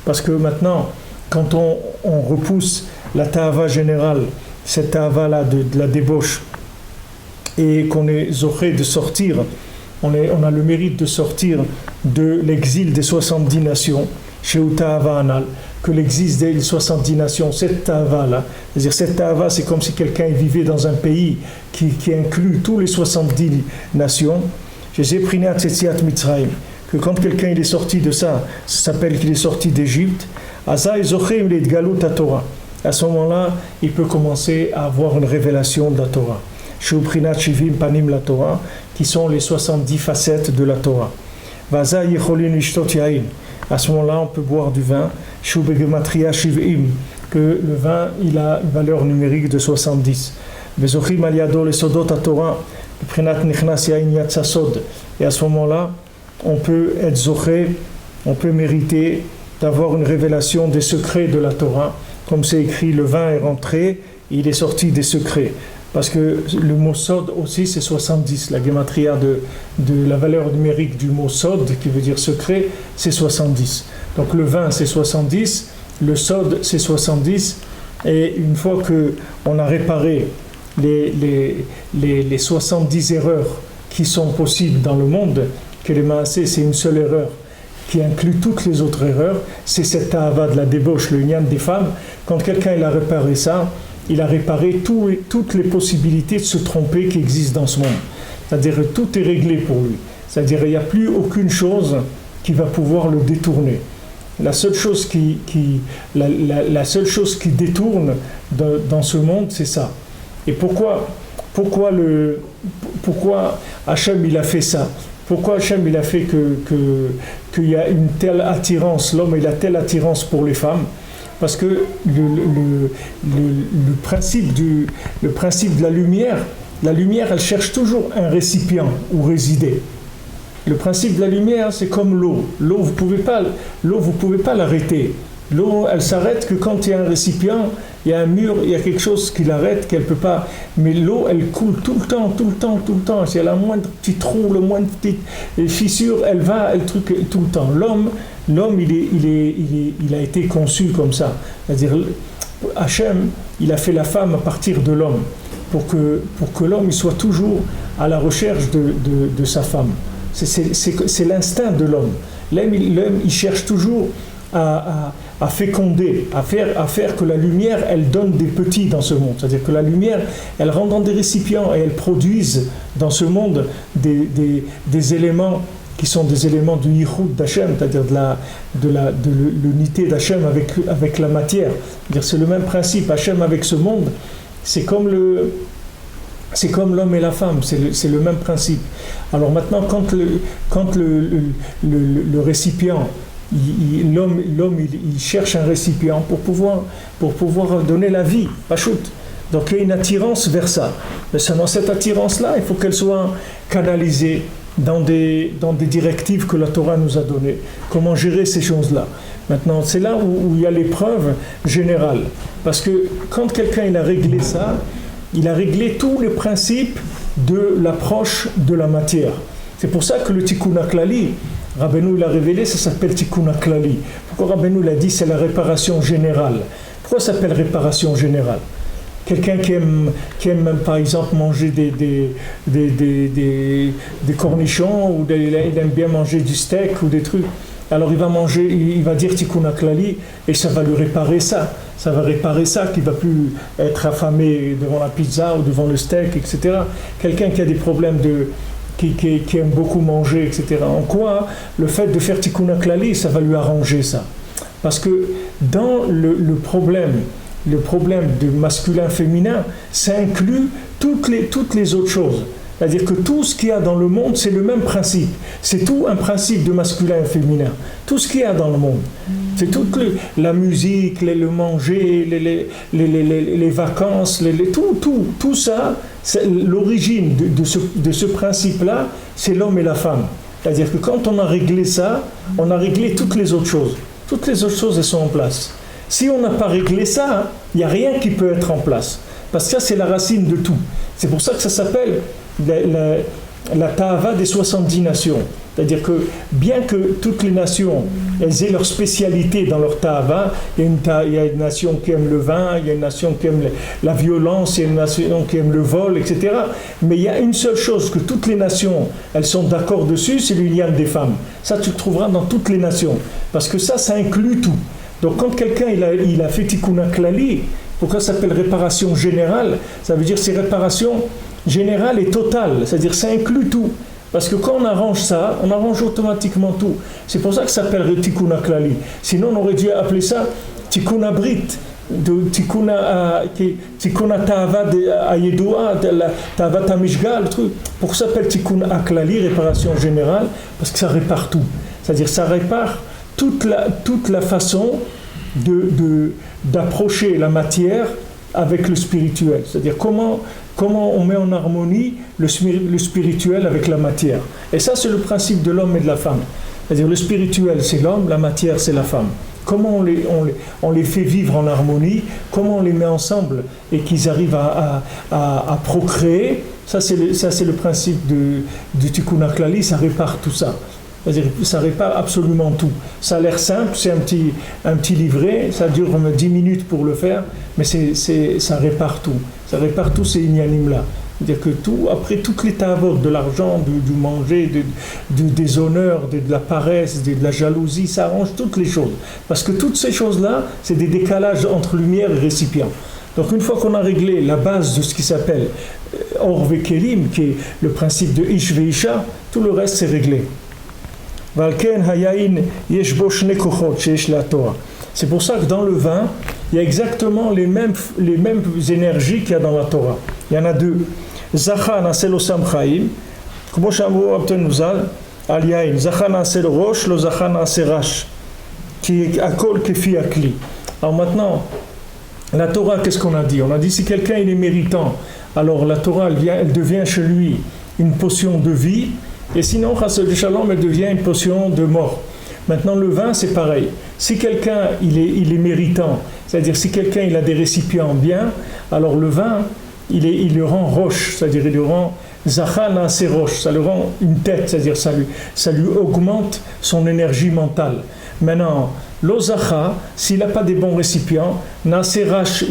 Parce que maintenant quand on repousse la ta'ava générale, cette ta'ava-là de la débauche, et qu'on est zoché de sortir, on a le mérite de sortir de l'exil des 70 nations, chez Ta'ava Anal, que l'exil des 70 nations, cette ta'ava-là, c'est-à-dire cette ta'ava, c'est comme si quelqu'un vivait dans un pays qui inclut tous les 70 nations, que quand quelqu'un il est sorti de ça, ça s'appelle qu'il est sorti d'Égypte, à ce moment-là, il peut commencer à avoir une révélation de la Torah. Shubrinat Shivim Panim la Torah, qui sont les 70 facettes de la Torah. Vaza Yecholin Ishtot Yain. À ce moment-là, on peut boire du vin. Shubegematria Shivim, que le vin, il a une valeur numérique de 70. Vezochim Aliado le Sodot à Torah, Prinat Nichnas Yain Yatsasod. Et à ce moment-là, on peut être zoché, on peut mériter d'avoir une révélation des secrets de la Torah. Comme c'est écrit, le vin est rentré, il est sorti des secrets. Parce que le mot sod aussi, c'est 70. La gematria de la valeur numérique du mot sod, qui veut dire secret, c'est 70. Donc le vin, c'est 70, le sod, c'est 70. Et une fois qu'on a réparé les 70 erreurs qui sont possibles dans le monde, que les maasés, c'est une seule erreur, qui inclut toutes les autres erreurs, c'est cette ta'ava de la débauche, le nyan des femmes. Quand quelqu'un il a réparé ça, il a réparé toutes les possibilités de se tromper qui existent dans ce monde. C'est-à-dire que tout est réglé pour lui. C'est-à-dire qu'il n'y a plus aucune chose qui va pouvoir le détourner. La seule chose qui détourne dans ce monde, c'est ça. Et pourquoi Hachem il a fait ça? Pourquoi Hachem il a fait qu'il y a une telle attirance, l'homme il a telle attirance pour les femmes? Parce que le principe de la lumière, elle cherche toujours un récipient où résider. Le principe de la lumière, c'est comme l'eau. L'eau, vous pouvez pas l'arrêter. L'eau, elle s'arrête que quand il y a un récipient, il y a un mur, il y a quelque chose qui l'arrête, qu'elle peut pas. Mais l'eau, elle coule tout le temps. Si elle a le moindre petit trou, le moindre petite fissure, elle truc tout le temps. L'homme, il a été conçu comme ça. C'est-à-dire, Hachem, il a fait la femme à partir de l'homme, pour que l'homme il soit toujours à la recherche de sa femme. C'est l'instinct de l'homme. L'homme, il cherche toujours à féconder, à faire que la lumière, elle donne des petits dans ce monde. C'est-à-dire que la lumière, elle rentre dans des récipients et elle produise dans ce monde des éléments qui sont des éléments du yichud d'Hachem, c'est-à-dire de l'unité d'Hachem avec la matière. C'est-à-dire c'est le même principe. Hachem avec ce monde, c'est comme l'homme et la femme, c'est le même principe. Alors maintenant, quand le récipient, l'homme il cherche un récipient pour pouvoir donner la vie, pachout. Donc il y a une attirance vers ça. Mais seulement cette attirance-là, il faut qu'elle soit canalisée dans des directives que la Torah nous a données. Comment gérer ces choses-là. Maintenant, c'est là où il y a l'épreuve générale. Parce que quand quelqu'un il a réglé ça, il a réglé tous les principes de l'approche de la matière. C'est pour ça que le Tikkun HaKlali, Rabbeinu l'a révélé, ça s'appelle Tikkun HaKlali. Pourquoi Rabbeinu l'a dit, c'est la réparation générale. Pourquoi ça s'appelle réparation générale? Quelqu'un qui aime par exemple manger des cornichons, ou il aime bien manger du steak ou des trucs, alors il va dire Tikkun HaKlali et ça va lui réparer ça. Ça va réparer ça, qu'il ne va plus être affamé devant la pizza ou devant le steak, etc. Quelqu'un qui a des problèmes qui aime beaucoup manger, etc. En quoi le fait de faire Tikkun HaKlali, ça va lui arranger ça? Parce que dans le problème de masculin-féminin, ça inclut toutes les autres choses. C'est-à-dire que tout ce qu'il y a dans le monde, c'est le même principe. C'est tout un principe de masculin et féminin. Tout ce qu'il y a dans le monde. C'est toute la musique, le manger, les vacances, tout ça, l'origine de ce principe-là, c'est l'homme et la femme. C'est-à-dire que quand on a réglé ça, on a réglé toutes les autres choses. Toutes les autres choses, elles sont en place. Si on n'a pas réglé ça, il n'y a rien qui peut être en place. Parce que ça, c'est la racine de tout. C'est pour ça que ça s'appelle la Ta'ava des 70 nations. C'est-à-dire que bien que toutes les nations elles aient leur spécialité dans leur Ta'ava, il y a une nation qui aime le vin, il y a une nation qui aime la violence, il y a une nation qui aime le vol, etc. Mais il y a une seule chose que toutes les nations elles sont d'accord dessus, c'est l'union des femmes. Ça tu le trouveras dans toutes les nations. Parce que ça inclut tout. Donc quand quelqu'un il a fait Tikkun HaKlali, pourquoi ça s'appelle réparation générale? Ça veut dire c'est réparation générale et totale, c'est-à-dire ça inclut tout. Parce que quand on arrange ça, on arrange automatiquement tout. C'est pour ça que ça s'appelle Tikkun HaKlali. Sinon on aurait dû appeler ça Tikkun HaBrit, Tikkun HaTa'ava Ayedua, Ta'avat HaMishga, le truc. Pourquoi ça s'appelle Tikkun HaKlali, réparation générale? Parce que ça répare tout. C'est-à-dire ça répare toute la façon d'approcher la matière avec le spirituel. C'est-à-dire comment on met en harmonie le spirituel avec la matière. Et ça, c'est le principe de l'homme et de la femme. C'est-à-dire le spirituel, c'est l'homme, la matière, c'est la femme. Comment on les fait vivre en harmonie, comment on les met ensemble et qu'ils arrivent à procréer, ça c'est le principe du Tikkun HaKlali, ça répare tout ça. C'est-à-dire ça répare absolument tout. Ça a l'air simple, c'est un petit livret, ça dure 10 minutes pour le faire, mais ça répare tout. Ça répare tous ces inyanim-là. C'est-à-dire que tout, après toutes les tavot, de l'argent, du manger, des honneurs, de la paresse, de la jalousie, ça arrange toutes les choses. Parce que toutes ces choses-là, c'est des décalages entre lumière et récipient. Donc une fois qu'on a réglé la base de ce qui s'appelle Or Vekelim, qui est le principe de Ish Veisha, tout le reste c'est réglé. C'est pour ça que dans le vin, il y a exactement les mêmes énergies qu'il y a dans la Torah. Il y en a deux. Zacha na'aseh lo sam chaim, כמו שאמרו רבותינו ז"ל, על יין, זכה נעשה לו ראש, לא זכה נעשה רש. כי הכל כפי הכלי. Alors maintenant, la Torah, qu'est-ce qu'on a dit? On a dit si quelqu'un il est méritant, alors la Torah elle devient chez lui une potion de vie, et sinon, chas v'shalom, elle devient une potion de mort. Maintenant, le vin, c'est pareil. Si quelqu'un il est méritant, c'est-à-dire si quelqu'un il a des récipients bien, alors le vin, il le rend roche, c'est-à-dire il le rend Zachana c'est roche, ça le rend une tête, c'est-à-dire ça lui augmente son énergie mentale. Maintenant, l'ozacha, s'il n'a pas des bons récipients, Nasser Rash,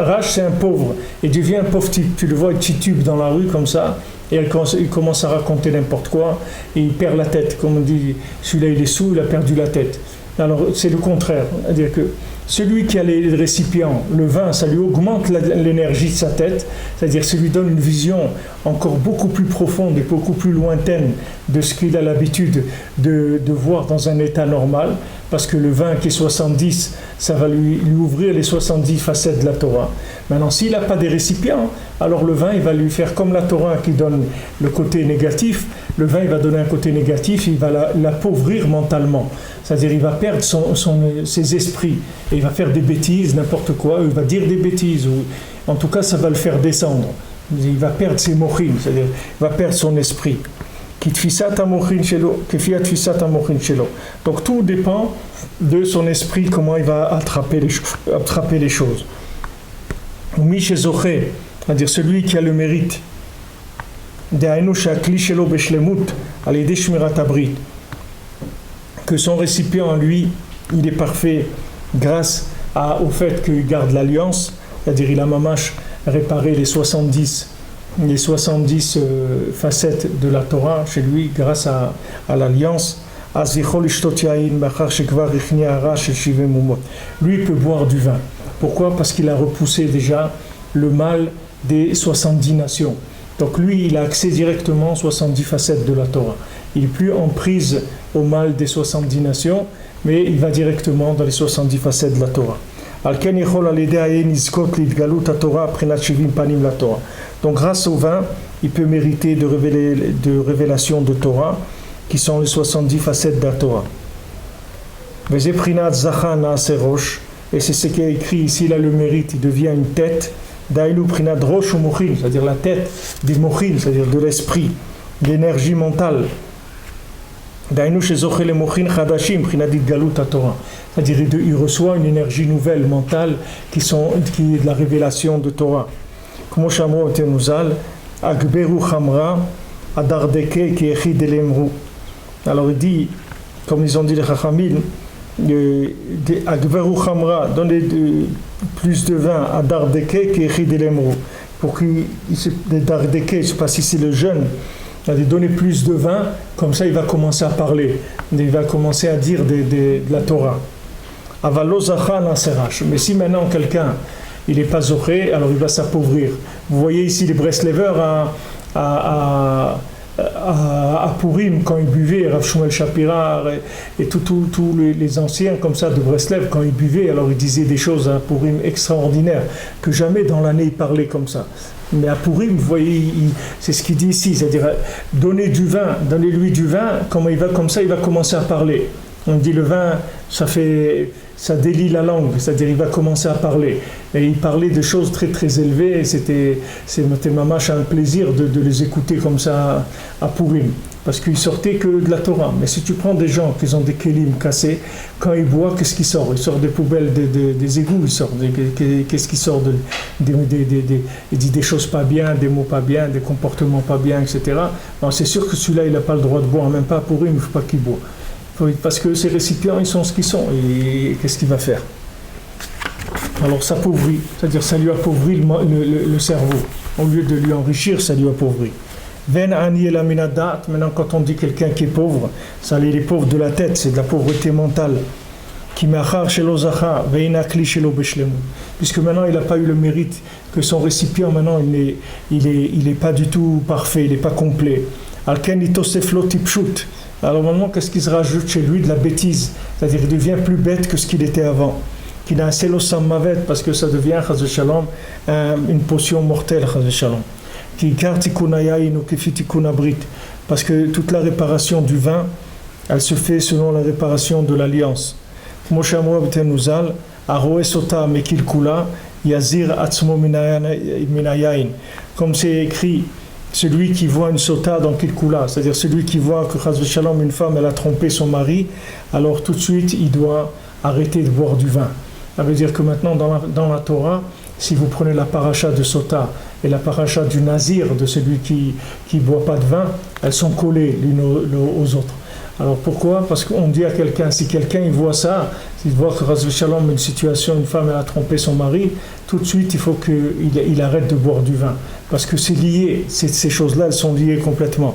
Rash c'est un pauvre, il devient un pauvre type. Tu le vois, il titube dans la rue comme ça, et il commence à raconter n'importe quoi, et il perd la tête. Comme on dit, celui-là il est saoul, il a perdu la tête. Alors c'est le contraire, c'est-à-dire que celui qui a les récipients, le vin, ça lui augmente l'énergie de sa tête, c'est-à-dire ça lui donne une vision encore beaucoup plus profonde et beaucoup plus lointaine de ce qu'il a l'habitude de voir dans un état normal, parce que le vin qui est 70, ça va lui ouvrir les 70 facettes de la Torah. Maintenant, s'il n'a pas des récipients, alors le vin, il va lui faire comme la Torah qui donne le côté négatif, le vin, il va donner un côté négatif, il va l'appauvrir mentalement. C'est-à-dire il va perdre ses esprits, et il va faire des bêtises, n'importe quoi, il va dire des bêtises, ou en tout cas ça va le faire descendre. Il va perdre ses mochim, c'est-à-dire il va perdre son esprit. Donc tout dépend de son esprit, comment il va attraper les choses. C'est-à-dire celui qui a le mérite, que son récipient, lui, il est parfait grâce au fait qu'il garde l'alliance, c'est-à-dire il a mamash réparé les 70 facettes de la Torah chez lui grâce à l'alliance. Lui peut boire du vin. Pourquoi? Parce qu'il a repoussé déjà le mal des 70 nations. Donc lui, il a accès directement aux 70 facettes de la Torah. Il n'est plus en prise au mal des 70 nations, mais il va directement dans les 70 facettes de la Torah. Donc grâce au vin, il peut mériter de révélations de Torah, qui sont les 70 facettes de la Torah. Et c'est ce qui est écrit ici, là le mérite, il devient une tête, c'est-à-dire la tête des mochin, c'est-à-dire de l'esprit, de l'énergie mentale. C'est-à-dire il reçoit une énergie nouvelle mentale qui est de la révélation de Torah. Alors il dit, comme ils ont dit les Chachamim, donnez plus de vin à Dardeke qui est Lemrou, pour qu'il Dardeke, je ne sais pas si c'est le jeune, il a donné plus de vin, comme ça il va commencer à parler, il va commencer à dire de la Torah. Mais si maintenant quelqu'un il n'est pas zoché, alors il va s'appauvrir. Vous voyez ici les Breslevers à Purim, quand ils buvaient, Rav Shmuel Shapira et tous les anciens comme ça de Breslev, quand ils buvaient, alors ils disaient des choses à Purim extraordinaires, que jamais dans l'année ils parlaient comme ça. Mais à Purim, vous voyez, c'est ce qu'il dit ici, c'est-à-dire donnez-lui du vin, comme ça il va commencer à parler. On dit le vin, ça délie la langue, c'est-à-dire il va commencer à parler. Et il parlait de choses très très élevées, et c'était mamash un plaisir de les écouter comme ça à Purim, parce qu'ils sortaient que de la Torah. Mais si tu prends des gens qui ont des kélim cassés, quand ils boivent, qu'est-ce qui sort? Ils sortent des poubelles, des égouts, ils sortent. Qu'est-ce qui sort? Il dit des choses pas bien, des mots pas bien, des comportements pas bien, etc. Alors c'est sûr que celui-là, il n'a pas le droit de boire, même pas à Purim, il ne faut pas qu'il boive. Parce que ces récipients, ils sont ce qu'ils sont. Et qu'est-ce qu'il va faire? Alors ça appauvrit, c'est-à-dire ça lui appauvrit le cerveau. Au lieu de lui enrichir, ça lui appauvrit. Maintenant, quand on dit quelqu'un qui est pauvre, ça il est pauvre de la tête, c'est de la pauvreté mentale. Puisque maintenant il n'a pas eu le mérite, que son récipient maintenant il est pas du tout parfait, il n'est pas complet. Alors maintenant, qu'est-ce qui se rajoute chez lui? De la bêtise, c'est-à-dire il devient plus bête que ce qu'il était avant. Qu'il a un selosam mavet, parce que ça devient chas shalom une potion mortelle, chas shalom. Parce que toute la réparation du vin, elle se fait selon la réparation de l'alliance. Aroe sota mekil kula, yazir atzmo minayain. Comme c'est écrit, celui qui voit une sota dans Kilkula, c'est-à-dire celui qui voit que Chas v'Shalom, une femme, elle a trompé son mari, alors tout de suite, il doit arrêter de boire du vin. Ça veut dire que maintenant, dans la Torah, si vous prenez la paracha de Sota et la paracha du Nazir, de celui qui ne boit pas de vin, elles sont collées l'une aux autres. Alors pourquoi? Parce qu'on dit à quelqu'un, si quelqu'un il voit ça, s'il voit que Chas v'Shalom, une situation, une femme elle a trompé son mari, tout de suite il faut qu'il arrête de boire du vin. Parce que c'est lié, ces choses-là elles sont liées complètement.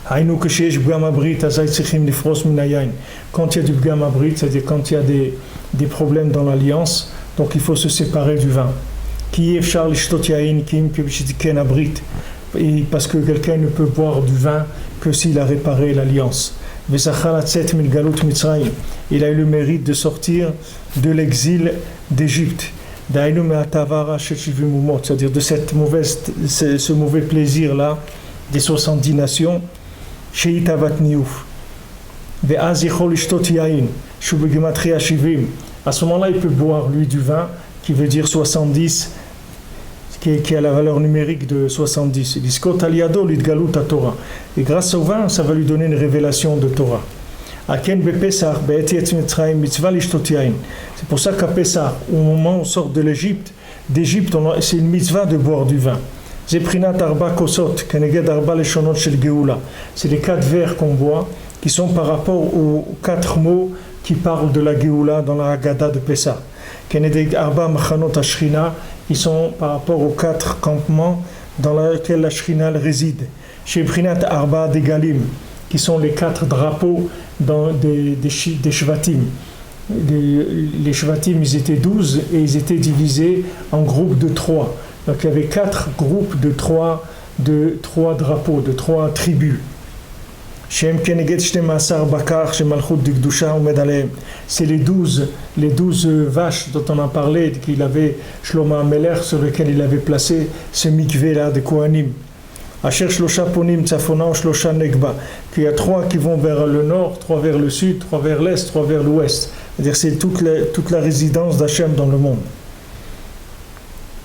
Quand il y a du bgam abrit, c'est-à-dire quand il y a des problèmes dans l'alliance, donc il faut se séparer du vin. Et parce que quelqu'un ne peut boire du vin que s'il a réparé l'alliance. Il a eu le mérite de sortir de l'exil d'Égypte. C'est-à-dire de ce mauvais plaisir-là des 70 nations. À ce moment-là, il peut boire lui du vin qui veut dire 70, qui a la valeur numérique de 70. Et grâce au vin, ça va lui donner une révélation de Torah. C'est pour ça qu'à Pessah, au moment où on sort de d'Égypte, c'est une mitzvah de boire du vin. C'est les 4 vers qu'on boit, qui sont par rapport aux 4 mots qui parlent de la Géoula dans la Haggadah de Pessah. Ils sont par rapport aux 4 campements dans lesquels la Shrina réside. Chez Brinat Arba de Galim, qui sont les 4 drapeaux des Shvatim. Les Shvatim, ils étaient 12 et ils étaient divisés en groupes de 3. Donc il y avait 4 groupes de 3 drapeaux, de 3 tribus. C'est les 12 vaches dont on a parlé, qu'il avait Shlomo Ameler, sur lesquelles il avait placé ce mikvé-là de Kohanim. Qu'il y a 3 qui vont vers le nord, 3 vers le sud, 3 vers l'est, 3 vers l'ouest. C'est-à-dire c'est toute la résidence d'Hachem dans le monde.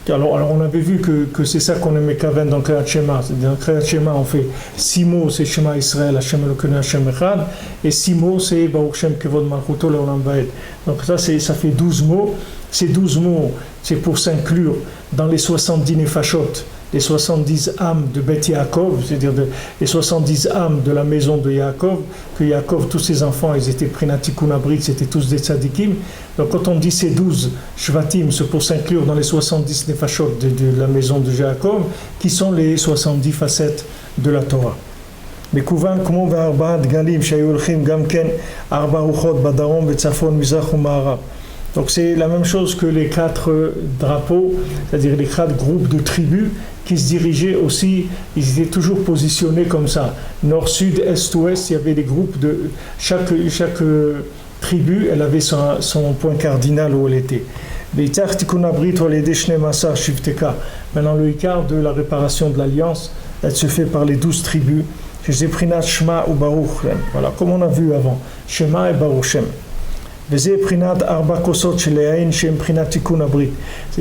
Alors on avait vu que c'est ça qu'on aimait Kaven dans Kriyat Shema. Dans Kriyat Shema, on fait 6 mots, c'est Shema Israël, Hashem Elokeinu Hashem Echad, et 6 mots, c'est Baruch Shem Kevod Malchuto Leolam Vaed. Donc ça fait 12 mots. Ces 12 mots, c'est pour s'inclure dans les 70 nefashot, les 70 âmes de Beth Yaakov, c'est-à-dire les 70 âmes de la maison de Yaakov, que Yaakov, tous ses enfants, ils étaient pris dans Tikkun Abrit, c'était tous des tzadikim. Donc quand on dit ces 12 shvatim, c'est pour s'inclure dans les 70 nefashot de la maison de Yaakov, qui sont les 70 facettes de la Torah. מקוון כמו בארבעה דגלים שהיו הולכים גם כן 4 רוחות בדרום וצפון מזרח ומערב. Donc c'est la même chose que les 4 drapeaux, c'est-à-dire les 4 groupes de tribus qui se dirigeaient aussi, ils étaient toujours positionnés comme ça, nord, sud, est, ouest, il y avait des groupes de chaque tribu, elle avait son point cardinal où elle était. Maintenant le Ikar de la réparation de l'alliance, elle se fait par les 12 tribus, Shema ou Baruch, voilà, comme on a vu avant, Shema et Baruch Shem. C'est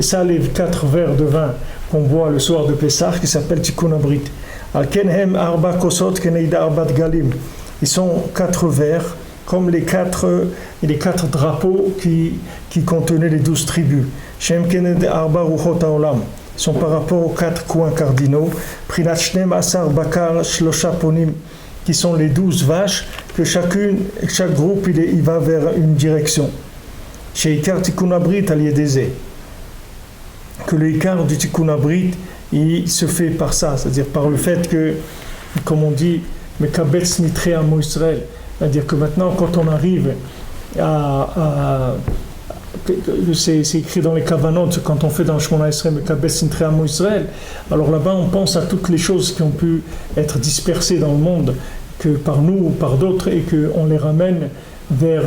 ça les 4 verres de vin qu'on boit le soir de Pessah qui s'appelle Tikkun Abrit. Ils sont 4 verres comme les 4 drapeaux qui contenaient les 12 tribus. Ils sont par rapport aux 4 coins cardinaux. Qui sont les 12 vaches, que chaque groupe il va vers une direction. Chez Ikar Tikkun Abrit al Yedeze, que le Ikar du Tikkun Abrit il se fait par ça, c'est-à-dire par le fait que, comme on dit, Mekabetz Nitre Amo Israël, c'est-à-dire que maintenant quand on arrive c'est écrit dans les Kavanot, quand on fait dans le Shmona Esrei Mekabetz Nitre Amo Israël, alors là-bas on pense à toutes les choses qui ont pu être dispersées dans le monde, que par nous ou par d'autres, et qu'on les ramène vers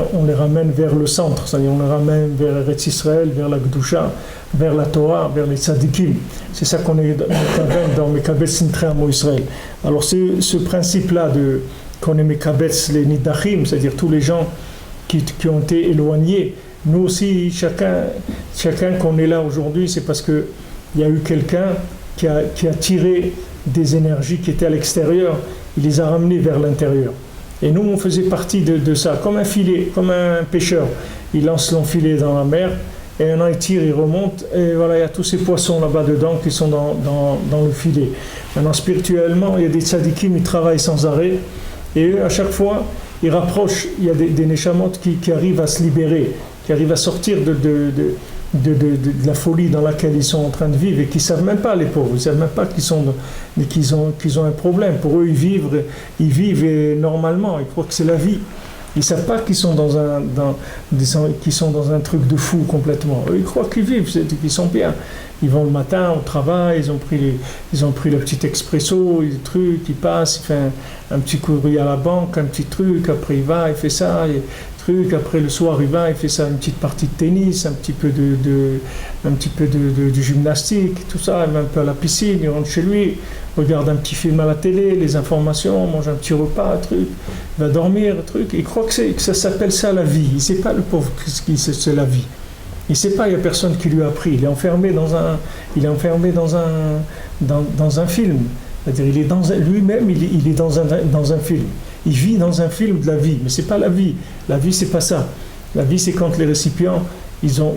le centre, c'est-à-dire on les ramène vers Eretz Israël, vers la Gdusha, vers la Torah, vers les tzadikim. C'est ça qu'on est dans Mekabetz Nitre Amo Israël. Alors ce principe-là qu'on est Mekabetz les Nidachim, c'est-à-dire tous les gens qui ont été éloignés nous aussi, chacun qu'on est là aujourd'hui, c'est parce qu'il y a eu quelqu'un qui a tiré des énergies qui étaient à l'extérieur, il les a ramenées vers l'intérieur. Et nous, on faisait partie de ça, comme un filet, comme un pêcheur. Il lance son filet dans la mer, et maintenant il tire, il remonte, et voilà, il y a tous ces poissons là-bas dedans qui sont dans le filet. Maintenant, spirituellement, il y a des tzadikim, ils travaillent sans arrêt, et eux, à chaque fois, ils rapprochent, il y a des neshamot qui arrivent à se libérer, qui arrivent à sortir de la folie dans laquelle ils sont en train de vivre, et qui ne savent même pas, les pauvres, ils ne savent même pas qu'ils ont un problème. Pour eux, ils vivent normalement, ils croient que c'est la vie. Ils ne savent pas qu'ils sont dans un truc de fou complètement. Eux, ils croient qu'ils vivent, qu'ils sont bien. Ils vont le matin au travail, ils ont pris le petit expresso, les trucs, ils passent, il fait un petit courrier à la banque, un petit truc, après il va, il fait ça, après le soir il va, il fait ça, une petite partie de tennis, un petit peu de gymnastique, tout ça, il va un peu à la piscine, il rentre chez lui, regarde un petit film à la télé, les informations, mange un petit repas, truc, il va dormir, truc. Il croit que ça s'appelle ça la vie. Il ne sait pas, le pauvre, ce que c'est la vie. Il ne sait pas, il n'y a personne qui lui a appris. Il est enfermé dans un film. C'est-à-dire, lui-même, il est dans un film. Il vit dans un film de la vie, mais ce n'est pas la vie. La vie, ce n'est pas ça. La vie, c'est quand les récipients, ils ont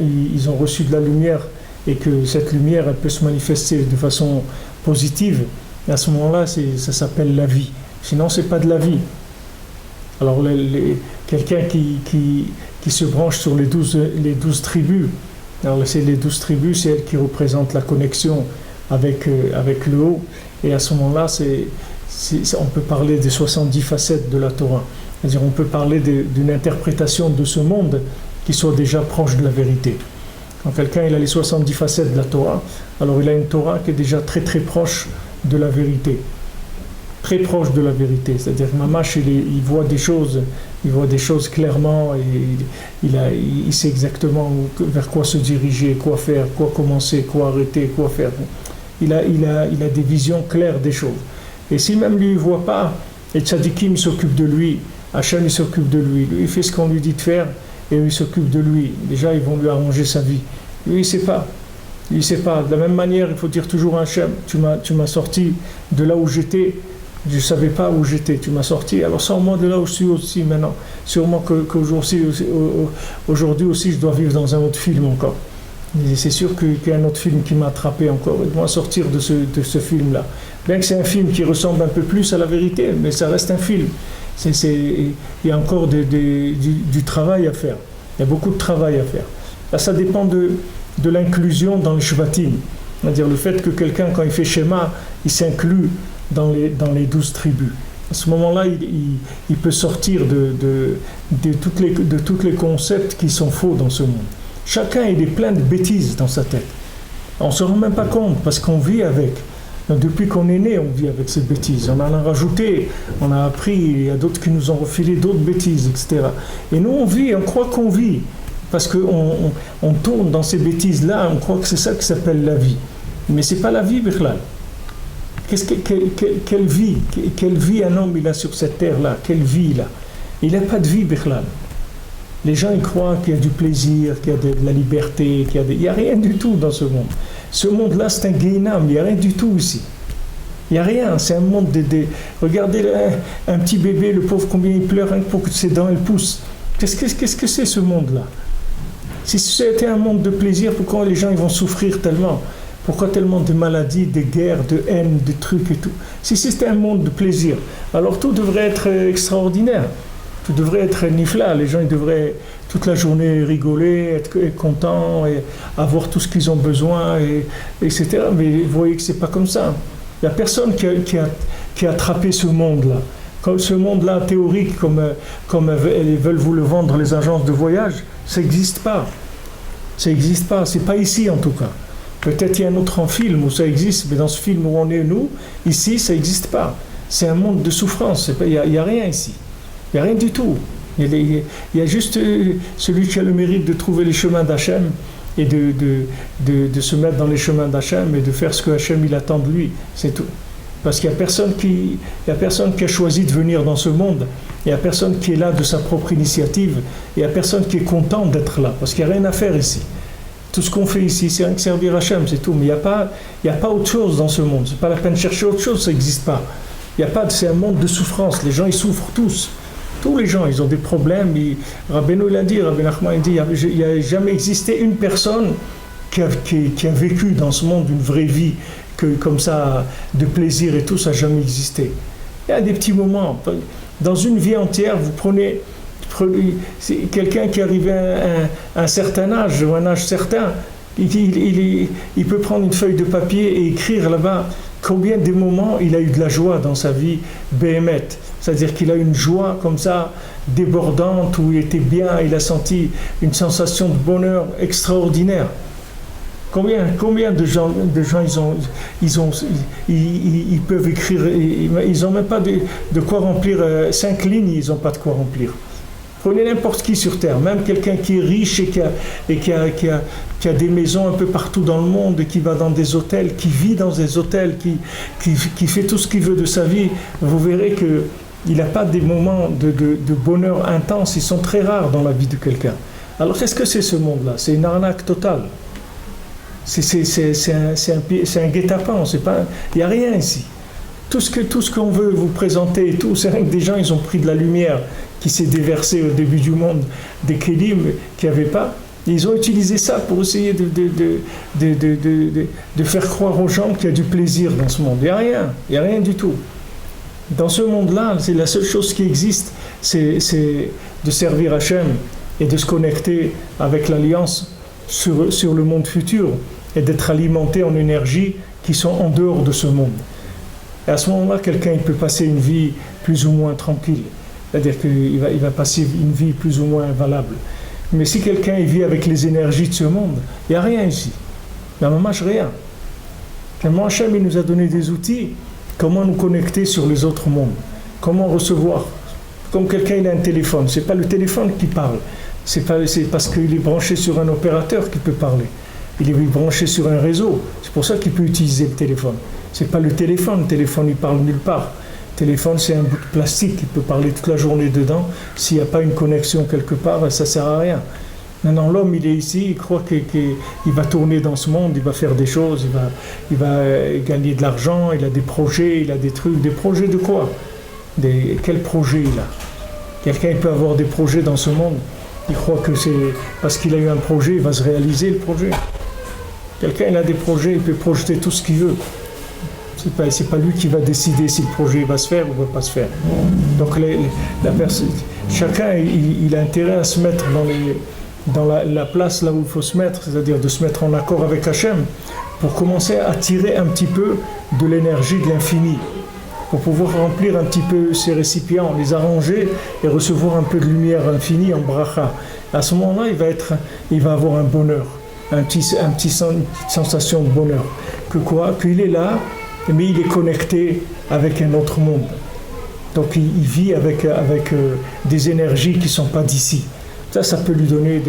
reçu de la lumière, et que cette lumière, elle peut se manifester de façon positive. Et à ce moment-là, ça s'appelle la vie. Sinon, ce n'est pas de la vie. Alors, quelqu'un qui se branche sur les 12 tribus, alors c'est les 12 tribus, c'est elles qui représentent la connexion avec le haut. Et à ce moment-là, on peut parler des 70 facettes de la Torah. C'est-à-dire, on peut parler d'une interprétation de ce monde qui soit déjà proche de la vérité. Quand quelqu'un il a les 70 facettes de la Torah, alors il a une Torah qui est déjà très très proche de la vérité. Très proche de la vérité. C'est-à-dire que Mamash, il voit des choses clairement, et il sait exactement vers quoi se diriger, quoi faire, quoi commencer, quoi arrêter, quoi faire. Il a des visions claires des choses. Et si même lui ne voit pas, et Tzadikim s'occupe de lui, Hachem il s'occupe de lui, lui il fait ce qu'on lui dit de faire, et eux, ils s'occupent de lui. Déjà, ils vont lui arranger sa vie. Lui, il ne sait pas. Il ne sait pas. De la même manière, il faut dire toujours à Hachem, tu m'as sorti de là où j'étais, je ne savais pas où j'étais. Tu m'as sorti, alors sors-moi de là où je suis aussi maintenant. Sûrement qu'aujourd'hui aussi, je dois vivre dans un autre film encore. Et c'est sûr qu'il y a un autre film qui m'a attrapé encore. Il doit sortir de ce film-là. Bien que c'est un film qui ressemble un peu plus à la vérité, mais ça reste un film. Il y a encore du travail à faire. Il y a beaucoup de travail à faire. Là, ça dépend de l'inclusion dans le shvatim. C'est-à-dire le fait que quelqu'un, quand il fait schéma, il s'inclut dans les 12 tribus. À ce moment-là, il peut sortir de tous les concepts qui sont faux dans ce monde. Chacun il est plein de bêtises dans sa tête. On ne se rend même pas compte parce qu'on vit avec. Depuis qu'on est né, on vit avec ces bêtises. On en a rajouté, on a appris, il y a d'autres qui nous ont refilé d'autres bêtises, etc. Et nous, on vit, on croit qu'on vit. Parce qu'on tourne dans ces bêtises-là, on croit que c'est ça qui s'appelle la vie. Mais ce n'est pas la vie, Birlal. Quelle vie un homme il a sur cette terre-là? Quelle vie il a? Il n'a pas de vie, Birlal. Les gens ils croient qu'il y a du plaisir, qu'il y a de la liberté, il n'y a rien du tout dans ce monde. Ce monde-là, c'est un Gehinam, il n'y a rien du tout ici. Il n'y a rien, c'est un monde Regardez un petit bébé, le pauvre, combien il pleure rien que pour que ses dents elles poussent. Qu'est-ce que c'est ce monde-là? Si c'était un monde de plaisir, pourquoi les gens ils vont souffrir tellement? Pourquoi tellement de maladies, de guerres, de haine, de trucs et tout? Si c'était un monde de plaisir, alors tout devrait être extraordinaire. Tout devrait être nifla, les gens ils devraient toute la journée rigoler, être contents, et avoir tout ce qu'ils ont besoin, etc. Mais vous voyez que c'est pas comme ça. Il n'y a personne qui a attrapé ce monde-là. Comme ce monde-là théorique, comme elles veulent vous le vendre les agences de voyage, ça n'existe pas. Ça n'existe pas, c'est pas ici en tout cas. Peut-être il y a un autre film où ça existe, mais dans ce film où on est nous, ici ça n'existe pas. C'est un monde de souffrance, il n'y a rien ici. Il n'y a rien du tout. Il y a juste celui qui a le mérite de trouver les chemins d'Hachem et de se mettre dans les chemins d'Hachem et de faire ce que Hachem il attend de lui. C'est tout. Parce qu'il n'y a personne qui a choisi de venir dans ce monde Il n'y a personne qui est là de sa propre initiative. Il n'y a personne qui est content d'être là, parce qu'il n'y a rien à faire ici. Tout ce qu'on fait ici, c'est rien que servir Hachem, c'est tout. Mais il n'y a pas autre chose dans ce monde. Ce n'est pas la peine de chercher autre chose, ça n'existe pas. C'est un monde de souffrance. Les gens, ils souffrent tous. Tous les gens, ils ont des problèmes. Rabbeinu l'a dit, Rabbi Nachman il dit, il n'y a jamais existé une personne qui a vécu dans ce monde une vraie vie, comme ça, de plaisir et tout, ça n'a jamais existé. Il y a des petits moments. Dans une vie entière, vous prenez quelqu'un qui arrive à un certain âge, ou un âge certain, il peut prendre une feuille de papier et écrire là-bas combien de moments il a eu de la joie dans sa vie béhémeth. C'est-à-dire qu'il a une joie comme ça, débordante, où il était bien, il a senti une sensation de bonheur extraordinaire. Combien de gens ils peuvent écrire, ils n'ont même pas de quoi remplir 5 lignes, ils n'ont pas de quoi remplir. Prenez n'importe qui sur Terre, même quelqu'un qui est riche et qui a des maisons un peu partout dans le monde, et qui va dans des hôtels, qui vit dans des hôtels, qui fait tout ce qu'il veut de sa vie, vous verrez qu'il n'a pas des moments de bonheur intense, ils sont très rares dans la vie de quelqu'un. Alors qu'est-ce que c'est ce monde-là? C'est une arnaque totale. C'est un guet-apens, il n'y a rien ici. Tout ce qu'on veut vous présenter, c'est rien que des gens, ils ont pris de la lumière qui s'est déversée au début du monde, des kélim qui n'avaient pas. Ils ont utilisé ça pour essayer de faire croire aux gens qu'il y a du plaisir dans ce monde. Il n'y a rien du tout. Dans ce monde-là, c'est la seule chose qui existe, c'est de servir Hachem et de se connecter avec l'Alliance sur le monde futur et d'être alimenté en énergie qui sont en dehors de ce monde. Et à ce moment-là, quelqu'un il peut passer une vie plus ou moins tranquille. C'est-à-dire qu'il va passer une vie plus ou moins valable. Mais si quelqu'un il vit avec les énergies de ce monde, il n'y a rien ici. Il n'y a même rien. Tellement Hachem il nous a donné des outils, comment nous connecter sur les autres mondes, comment recevoir. Comme quelqu'un il a un téléphone, ce n'est pas le téléphone qui parle, c'est parce qu'il est branché sur un opérateur qu'il peut parler. Il est branché sur un réseau, c'est pour ça qu'il peut utiliser le téléphone. Ce n'est pas le téléphone il parle nulle part. Le téléphone c'est un bout de plastique, il peut parler toute la journée dedans, s'il n'y a pas une connexion quelque part, ça ne sert à rien. Maintenant l'homme il est ici, il croit qu'il va tourner dans ce monde, il va faire des choses, il va gagner de l'argent, il a des projets, il a des trucs, des projets de quoi? Quel projet il a? Quelqu'un il peut avoir des projets dans ce monde, il croit que c'est parce qu'il a eu un projet, il va se réaliser le projet. Quelqu'un il a des projets, il peut projeter tout ce qu'il veut. C'est pas lui qui va décider si le projet va se faire ou ne va pas se faire. Donc chacun il a intérêt à se mettre dans la place là où il faut se mettre, c'est-à-dire de se mettre en accord avec Hachem pour commencer à tirer un petit peu de l'énergie de l'infini, pour pouvoir remplir un petit peu ces récipients, les arranger et recevoir un peu de lumière infinie en bracha. À ce moment-là, il va avoir un bonheur, une petite sensation de bonheur. Qu'il est là, mais il est connecté avec un autre monde. Donc il vit avec des énergies qui ne sont pas d'ici. Ça peut lui donner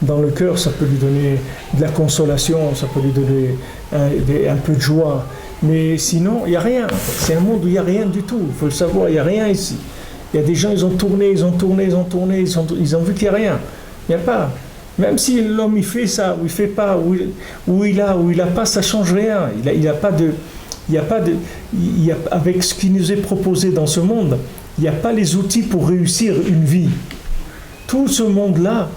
dans le cœur, ça peut lui donner de la consolation, ça peut lui donner un peu de joie. Mais sinon, il n'y a rien. C'est un monde où il n'y a rien du tout. Il faut le savoir, il n'y a rien ici. Il y a des gens, ils ont tourné, ils ont vu qu'il n'y a rien. Il n'y a pas. Même si l'homme il fait ça, ou il ne fait pas, ou il a pas, ça ne change rien. Il n'y a pas de... avec ce qui nous est proposé dans ce monde, il n'y a pas les outils pour réussir une vie. Tout ce monde-là,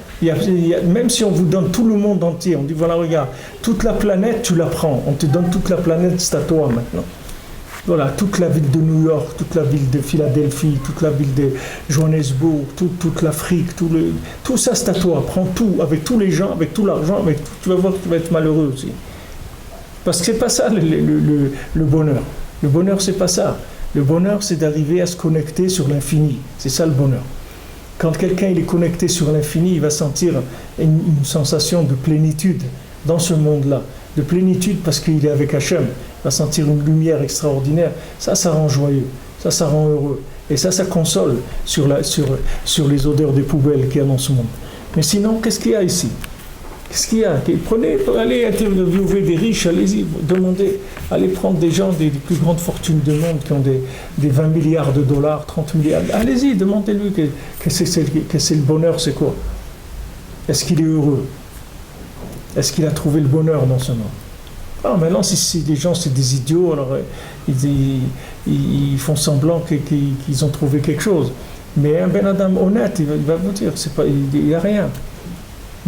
même si on vous donne tout le monde entier, on dit voilà, regarde, toute la planète, tu la prends, on te donne toute la planète, c'est à toi maintenant. Voilà, toute la ville de New York, toute la ville de Philadelphie, toute la ville de Johannesburg, toute l'Afrique, tout ça c'est à toi, prends tout, avec tous les gens, avec tout l'argent, tu vas voir que tu vas être malheureux aussi. Parce que c'est pas ça le bonheur. Le bonheur, c'est pas ça. Le bonheur, c'est d'arriver à se connecter sur l'infini. C'est ça le bonheur. Quand quelqu'un il est connecté sur l'infini, il va sentir une sensation de plénitude dans ce monde-là. De plénitude parce qu'il est avec Hachem. Il va sentir une lumière extraordinaire. Ça rend joyeux. Ça rend heureux. Et ça console sur les odeurs des poubelles qu'il y a dans ce monde. Mais sinon, qu'est-ce qu'il y a ici? Qu'est-ce qu'il y a? Prenez, allez interviewer des riches, allez-y, demandez, allez prendre des gens des plus grandes fortunes du monde qui ont des 20 milliards de dollars, 30 milliards. Allez-y, demandez-lui que c'est le bonheur, c'est quoi? Est-ce qu'il est heureux? Est-ce qu'il a trouvé le bonheur dans ce monde? Ah, maintenant, si les gens, c'est des idiots, alors ils font semblant qu'ils ont trouvé quelque chose. Mais un Ben Adam honnête, il va vous dire, il n'y a rien.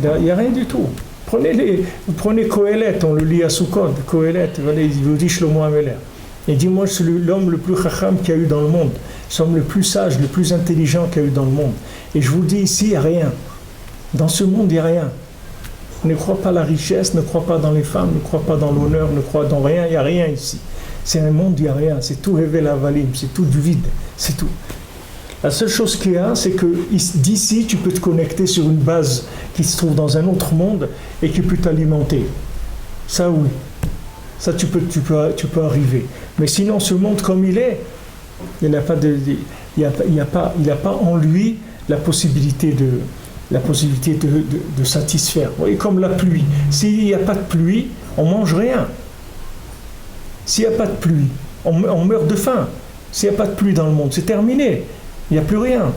Il n'y a rien du tout. Vous prenez Kohelet, on le lit à Sukkot, Kohelet, il vous dit Shlomo Ameler. Il dit, moi, je suis l'homme le plus chacham qu'il y a eu dans le monde. L'homme le plus sage, le plus intelligent qu'il y a eu dans le monde. Et je vous dis ici, il n'y a rien. Dans ce monde, il n'y a rien. Ne crois pas à la richesse, ne crois pas dans les femmes, ne crois pas dans l'honneur, ne crois dans rien, il n'y a rien ici. C'est un monde, il n'y a rien. C'est tout Hevel Avalim, c'est tout du vide, c'est tout. La seule chose qu'il y a, c'est que d'ici, tu peux te connecter sur une base qui se trouve dans un autre monde et qui peut t'alimenter. Ça, oui. Ça, tu peux arriver. Mais sinon, ce monde comme il est, il n'a pas en lui la possibilité de satisfaire. Vous voyez, comme la pluie. S'il n'y a pas de pluie, on ne mange rien. S'il n'y a pas de pluie, on meurt de faim. S'il n'y a pas de pluie dans le monde, c'est terminé. Il n'y a plus rien.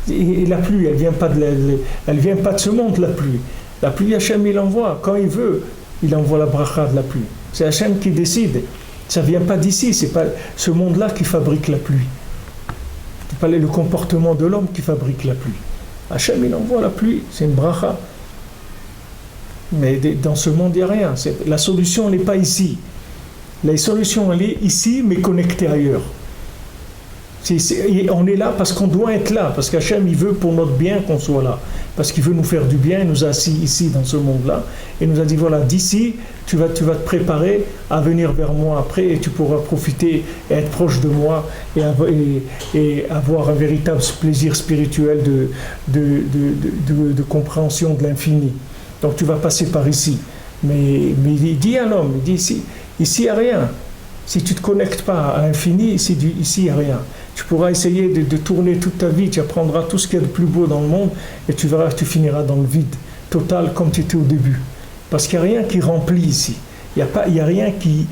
Et la pluie, elle vient pas de ce monde, la pluie. La pluie, Hachem, il envoie. Quand il veut, il envoie la bracha de la pluie. C'est Hachem qui décide. Ça ne vient pas d'ici. C'est pas ce monde-là qui fabrique la pluie. C'est pas le comportement de l'homme qui fabrique la pluie. Hachem, il envoie la pluie. C'est une bracha. Mais dans ce monde, il n'y a rien. La solution n'est pas ici. La solution, elle est ici, mais connectée ailleurs. On est là parce qu'on doit être là, parce qu'Hachem, il veut pour notre bien qu'on soit là, parce qu'il veut nous faire du bien, il nous a assis ici dans ce monde-là, et nous a dit, voilà, d'ici, tu vas te préparer à venir vers moi après, et tu pourras profiter et être proche de moi, et avoir un véritable plaisir spirituel de compréhension de l'infini. Donc tu vas passer par ici. Mais il dit à l'homme, il dit, ici il n'y a rien. Si tu ne te connectes pas à l'infini, ici il n'y a rien. Tu pourras essayer de tourner toute ta vie, tu apprendras tout ce qu'il y a de plus beau dans le monde et tu verras que tu finiras dans le vide total comme tu étais au début. Parce qu'il n'y a rien qui remplit ici. Il n'y a rien qui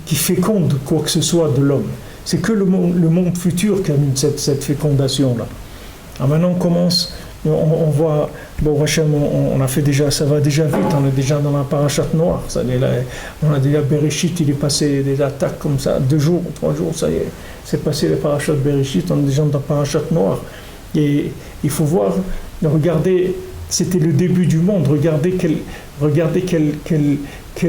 féconde quoi que ce soit de l'homme. C'est que le monde futur qui a mis cette fécondation-là. Alors maintenant on commence, on voit, bon Hachem, on a fait déjà, ça va déjà vite, on est déjà dans la parachute noire. On a déjà Bereshit, il est passé des attaques comme ça, 2 jours, 3 jours, ça y est. C'est passé le parachute Bereshit, on est déjà dans la parachute noire. Et il faut voir, regardez, c'était le début du monde, regardez quelle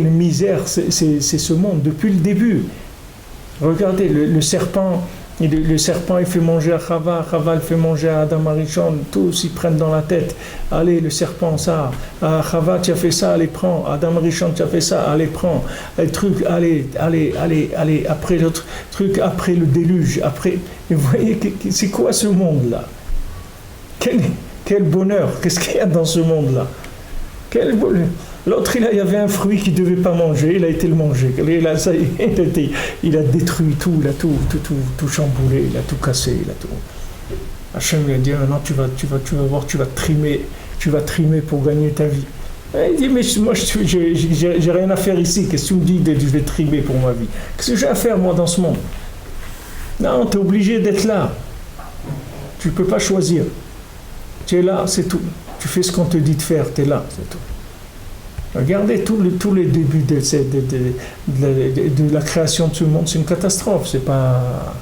misère c'est ce monde depuis le début. Regardez, le serpent, il fait manger à Chava, Chava il fait manger à Adam Arishon, tous ils prennent dans la tête, allez le serpent ça, Chava tu as fait ça, allez prends, Adam Arishon tu as fait ça, allez prends, le truc, allez, après l'autre truc, après le déluge, après, et vous voyez, c'est quoi ce monde-là? Quel bonheur, qu'est-ce qu'il y a dans ce monde-là? Quel bonheur! L'autre, il y avait un fruit qu'il ne devait pas manger, il a été le manger. Il a détruit tout, il a tout chamboulé, il a tout cassé, il a tout. Hachem lui a dit, maintenant tu vas voir, tu vas trimer pour gagner ta vie. Et il dit, mais moi, j'ai rien à faire ici, qu'est-ce que tu me dis, je vais trimer pour ma vie? Qu'est-ce que j'ai à faire, moi, dans ce monde? Non, tu es obligé d'être là. Tu ne peux pas choisir. Tu es là, c'est tout. Tu fais ce qu'on te dit de faire, tu es là, c'est tout. Regardez tous les débuts de la création de ce monde, c'est une catastrophe. C'est pas...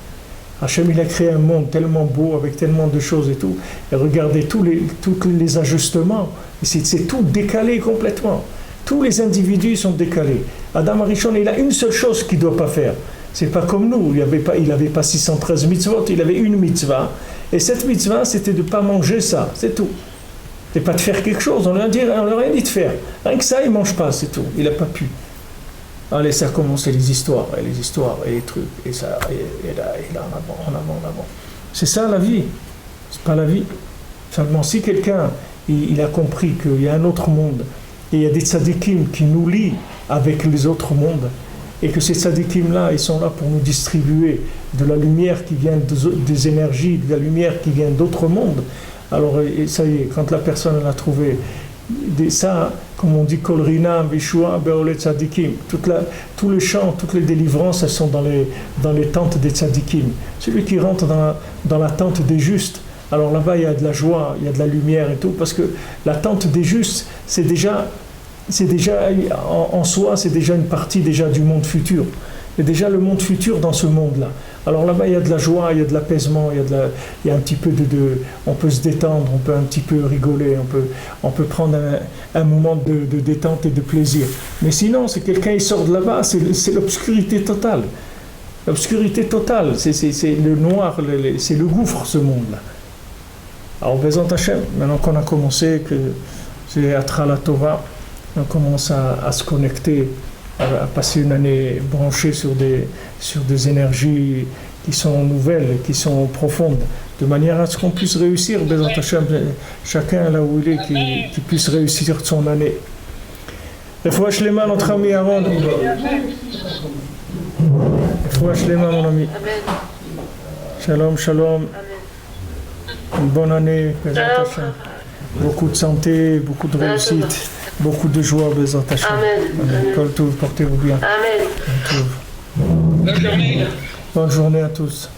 Hachem, il a créé un monde tellement beau, avec tellement de choses et tout. Et regardez tous les ajustements. C'est tout décalé complètement. Tous les individus sont décalés. Adam Arishon, il a une seule chose qu'il ne doit pas faire. C'est pas comme nous. Il n'avait pas 613 mitzvot, il avait une mitzvah. Et cette mitzvah, c'était de ne pas manger ça. C'est tout. C'est pas de faire quelque chose, on leur a rien dit de faire. Rien que ça, il ne mange pas, c'est tout. Il n'a pas pu. Allez, ça commence, les histoires, et les trucs, et ça, et là, en avant. C'est ça la vie. C'est pas la vie. Seulement, si quelqu'un, il a compris qu'il y a un autre monde, et il y a des tzadikim qui nous lient avec les autres mondes, et que ces tzadikim-là, ils sont là pour nous distribuer de la lumière qui vient des énergies, de la lumière qui vient d'autres mondes. Alors, ça y est, quand la personne a trouvé ça, comme on dit, Kol Rina, Vishua, Be'olet Tzadikim. Tout le chant, toutes les délivrances, elles sont dans les tentes des Tzadikim. Celui qui rentre dans la tente des justes, alors là-bas, il y a de la joie, il y a de la lumière et tout, parce que la tente des justes, c'est déjà en soi, c'est déjà une partie déjà du monde futur. Il y a déjà le monde futur dans ce monde-là. Alors là-bas, il y a de la joie, il y a de l'apaisement, il y a un petit peu on peut se détendre, on peut un petit peu rigoler, on peut prendre un moment de détente et de plaisir. Mais sinon, c'est quelqu'un qui sort de là-bas, c'est l'obscurité totale. L'obscurité totale, c'est le noir, c'est le gouffre, ce monde-là. Alors, Bezant Hashem, maintenant qu'on a commencé, que c'est Atra la Tova, on commence à se connecter, à passer une année branchée sur des énergies qui sont nouvelles, qui sont profondes, de manière à ce qu'on puisse réussir, Bezant Hashem, chacun là où il est, qui puisse réussir son année. Refoua shlema, notre ami Aaron. Refoua shlema, mon ami. Shalom, shalom. Une bonne année, Bezant Hashem. Beaucoup de santé, beaucoup de réussite, beaucoup de joie, Bezant Hashem. Amen. Kol Tov, portez-vous bien. Amen. Bonne journée à tous.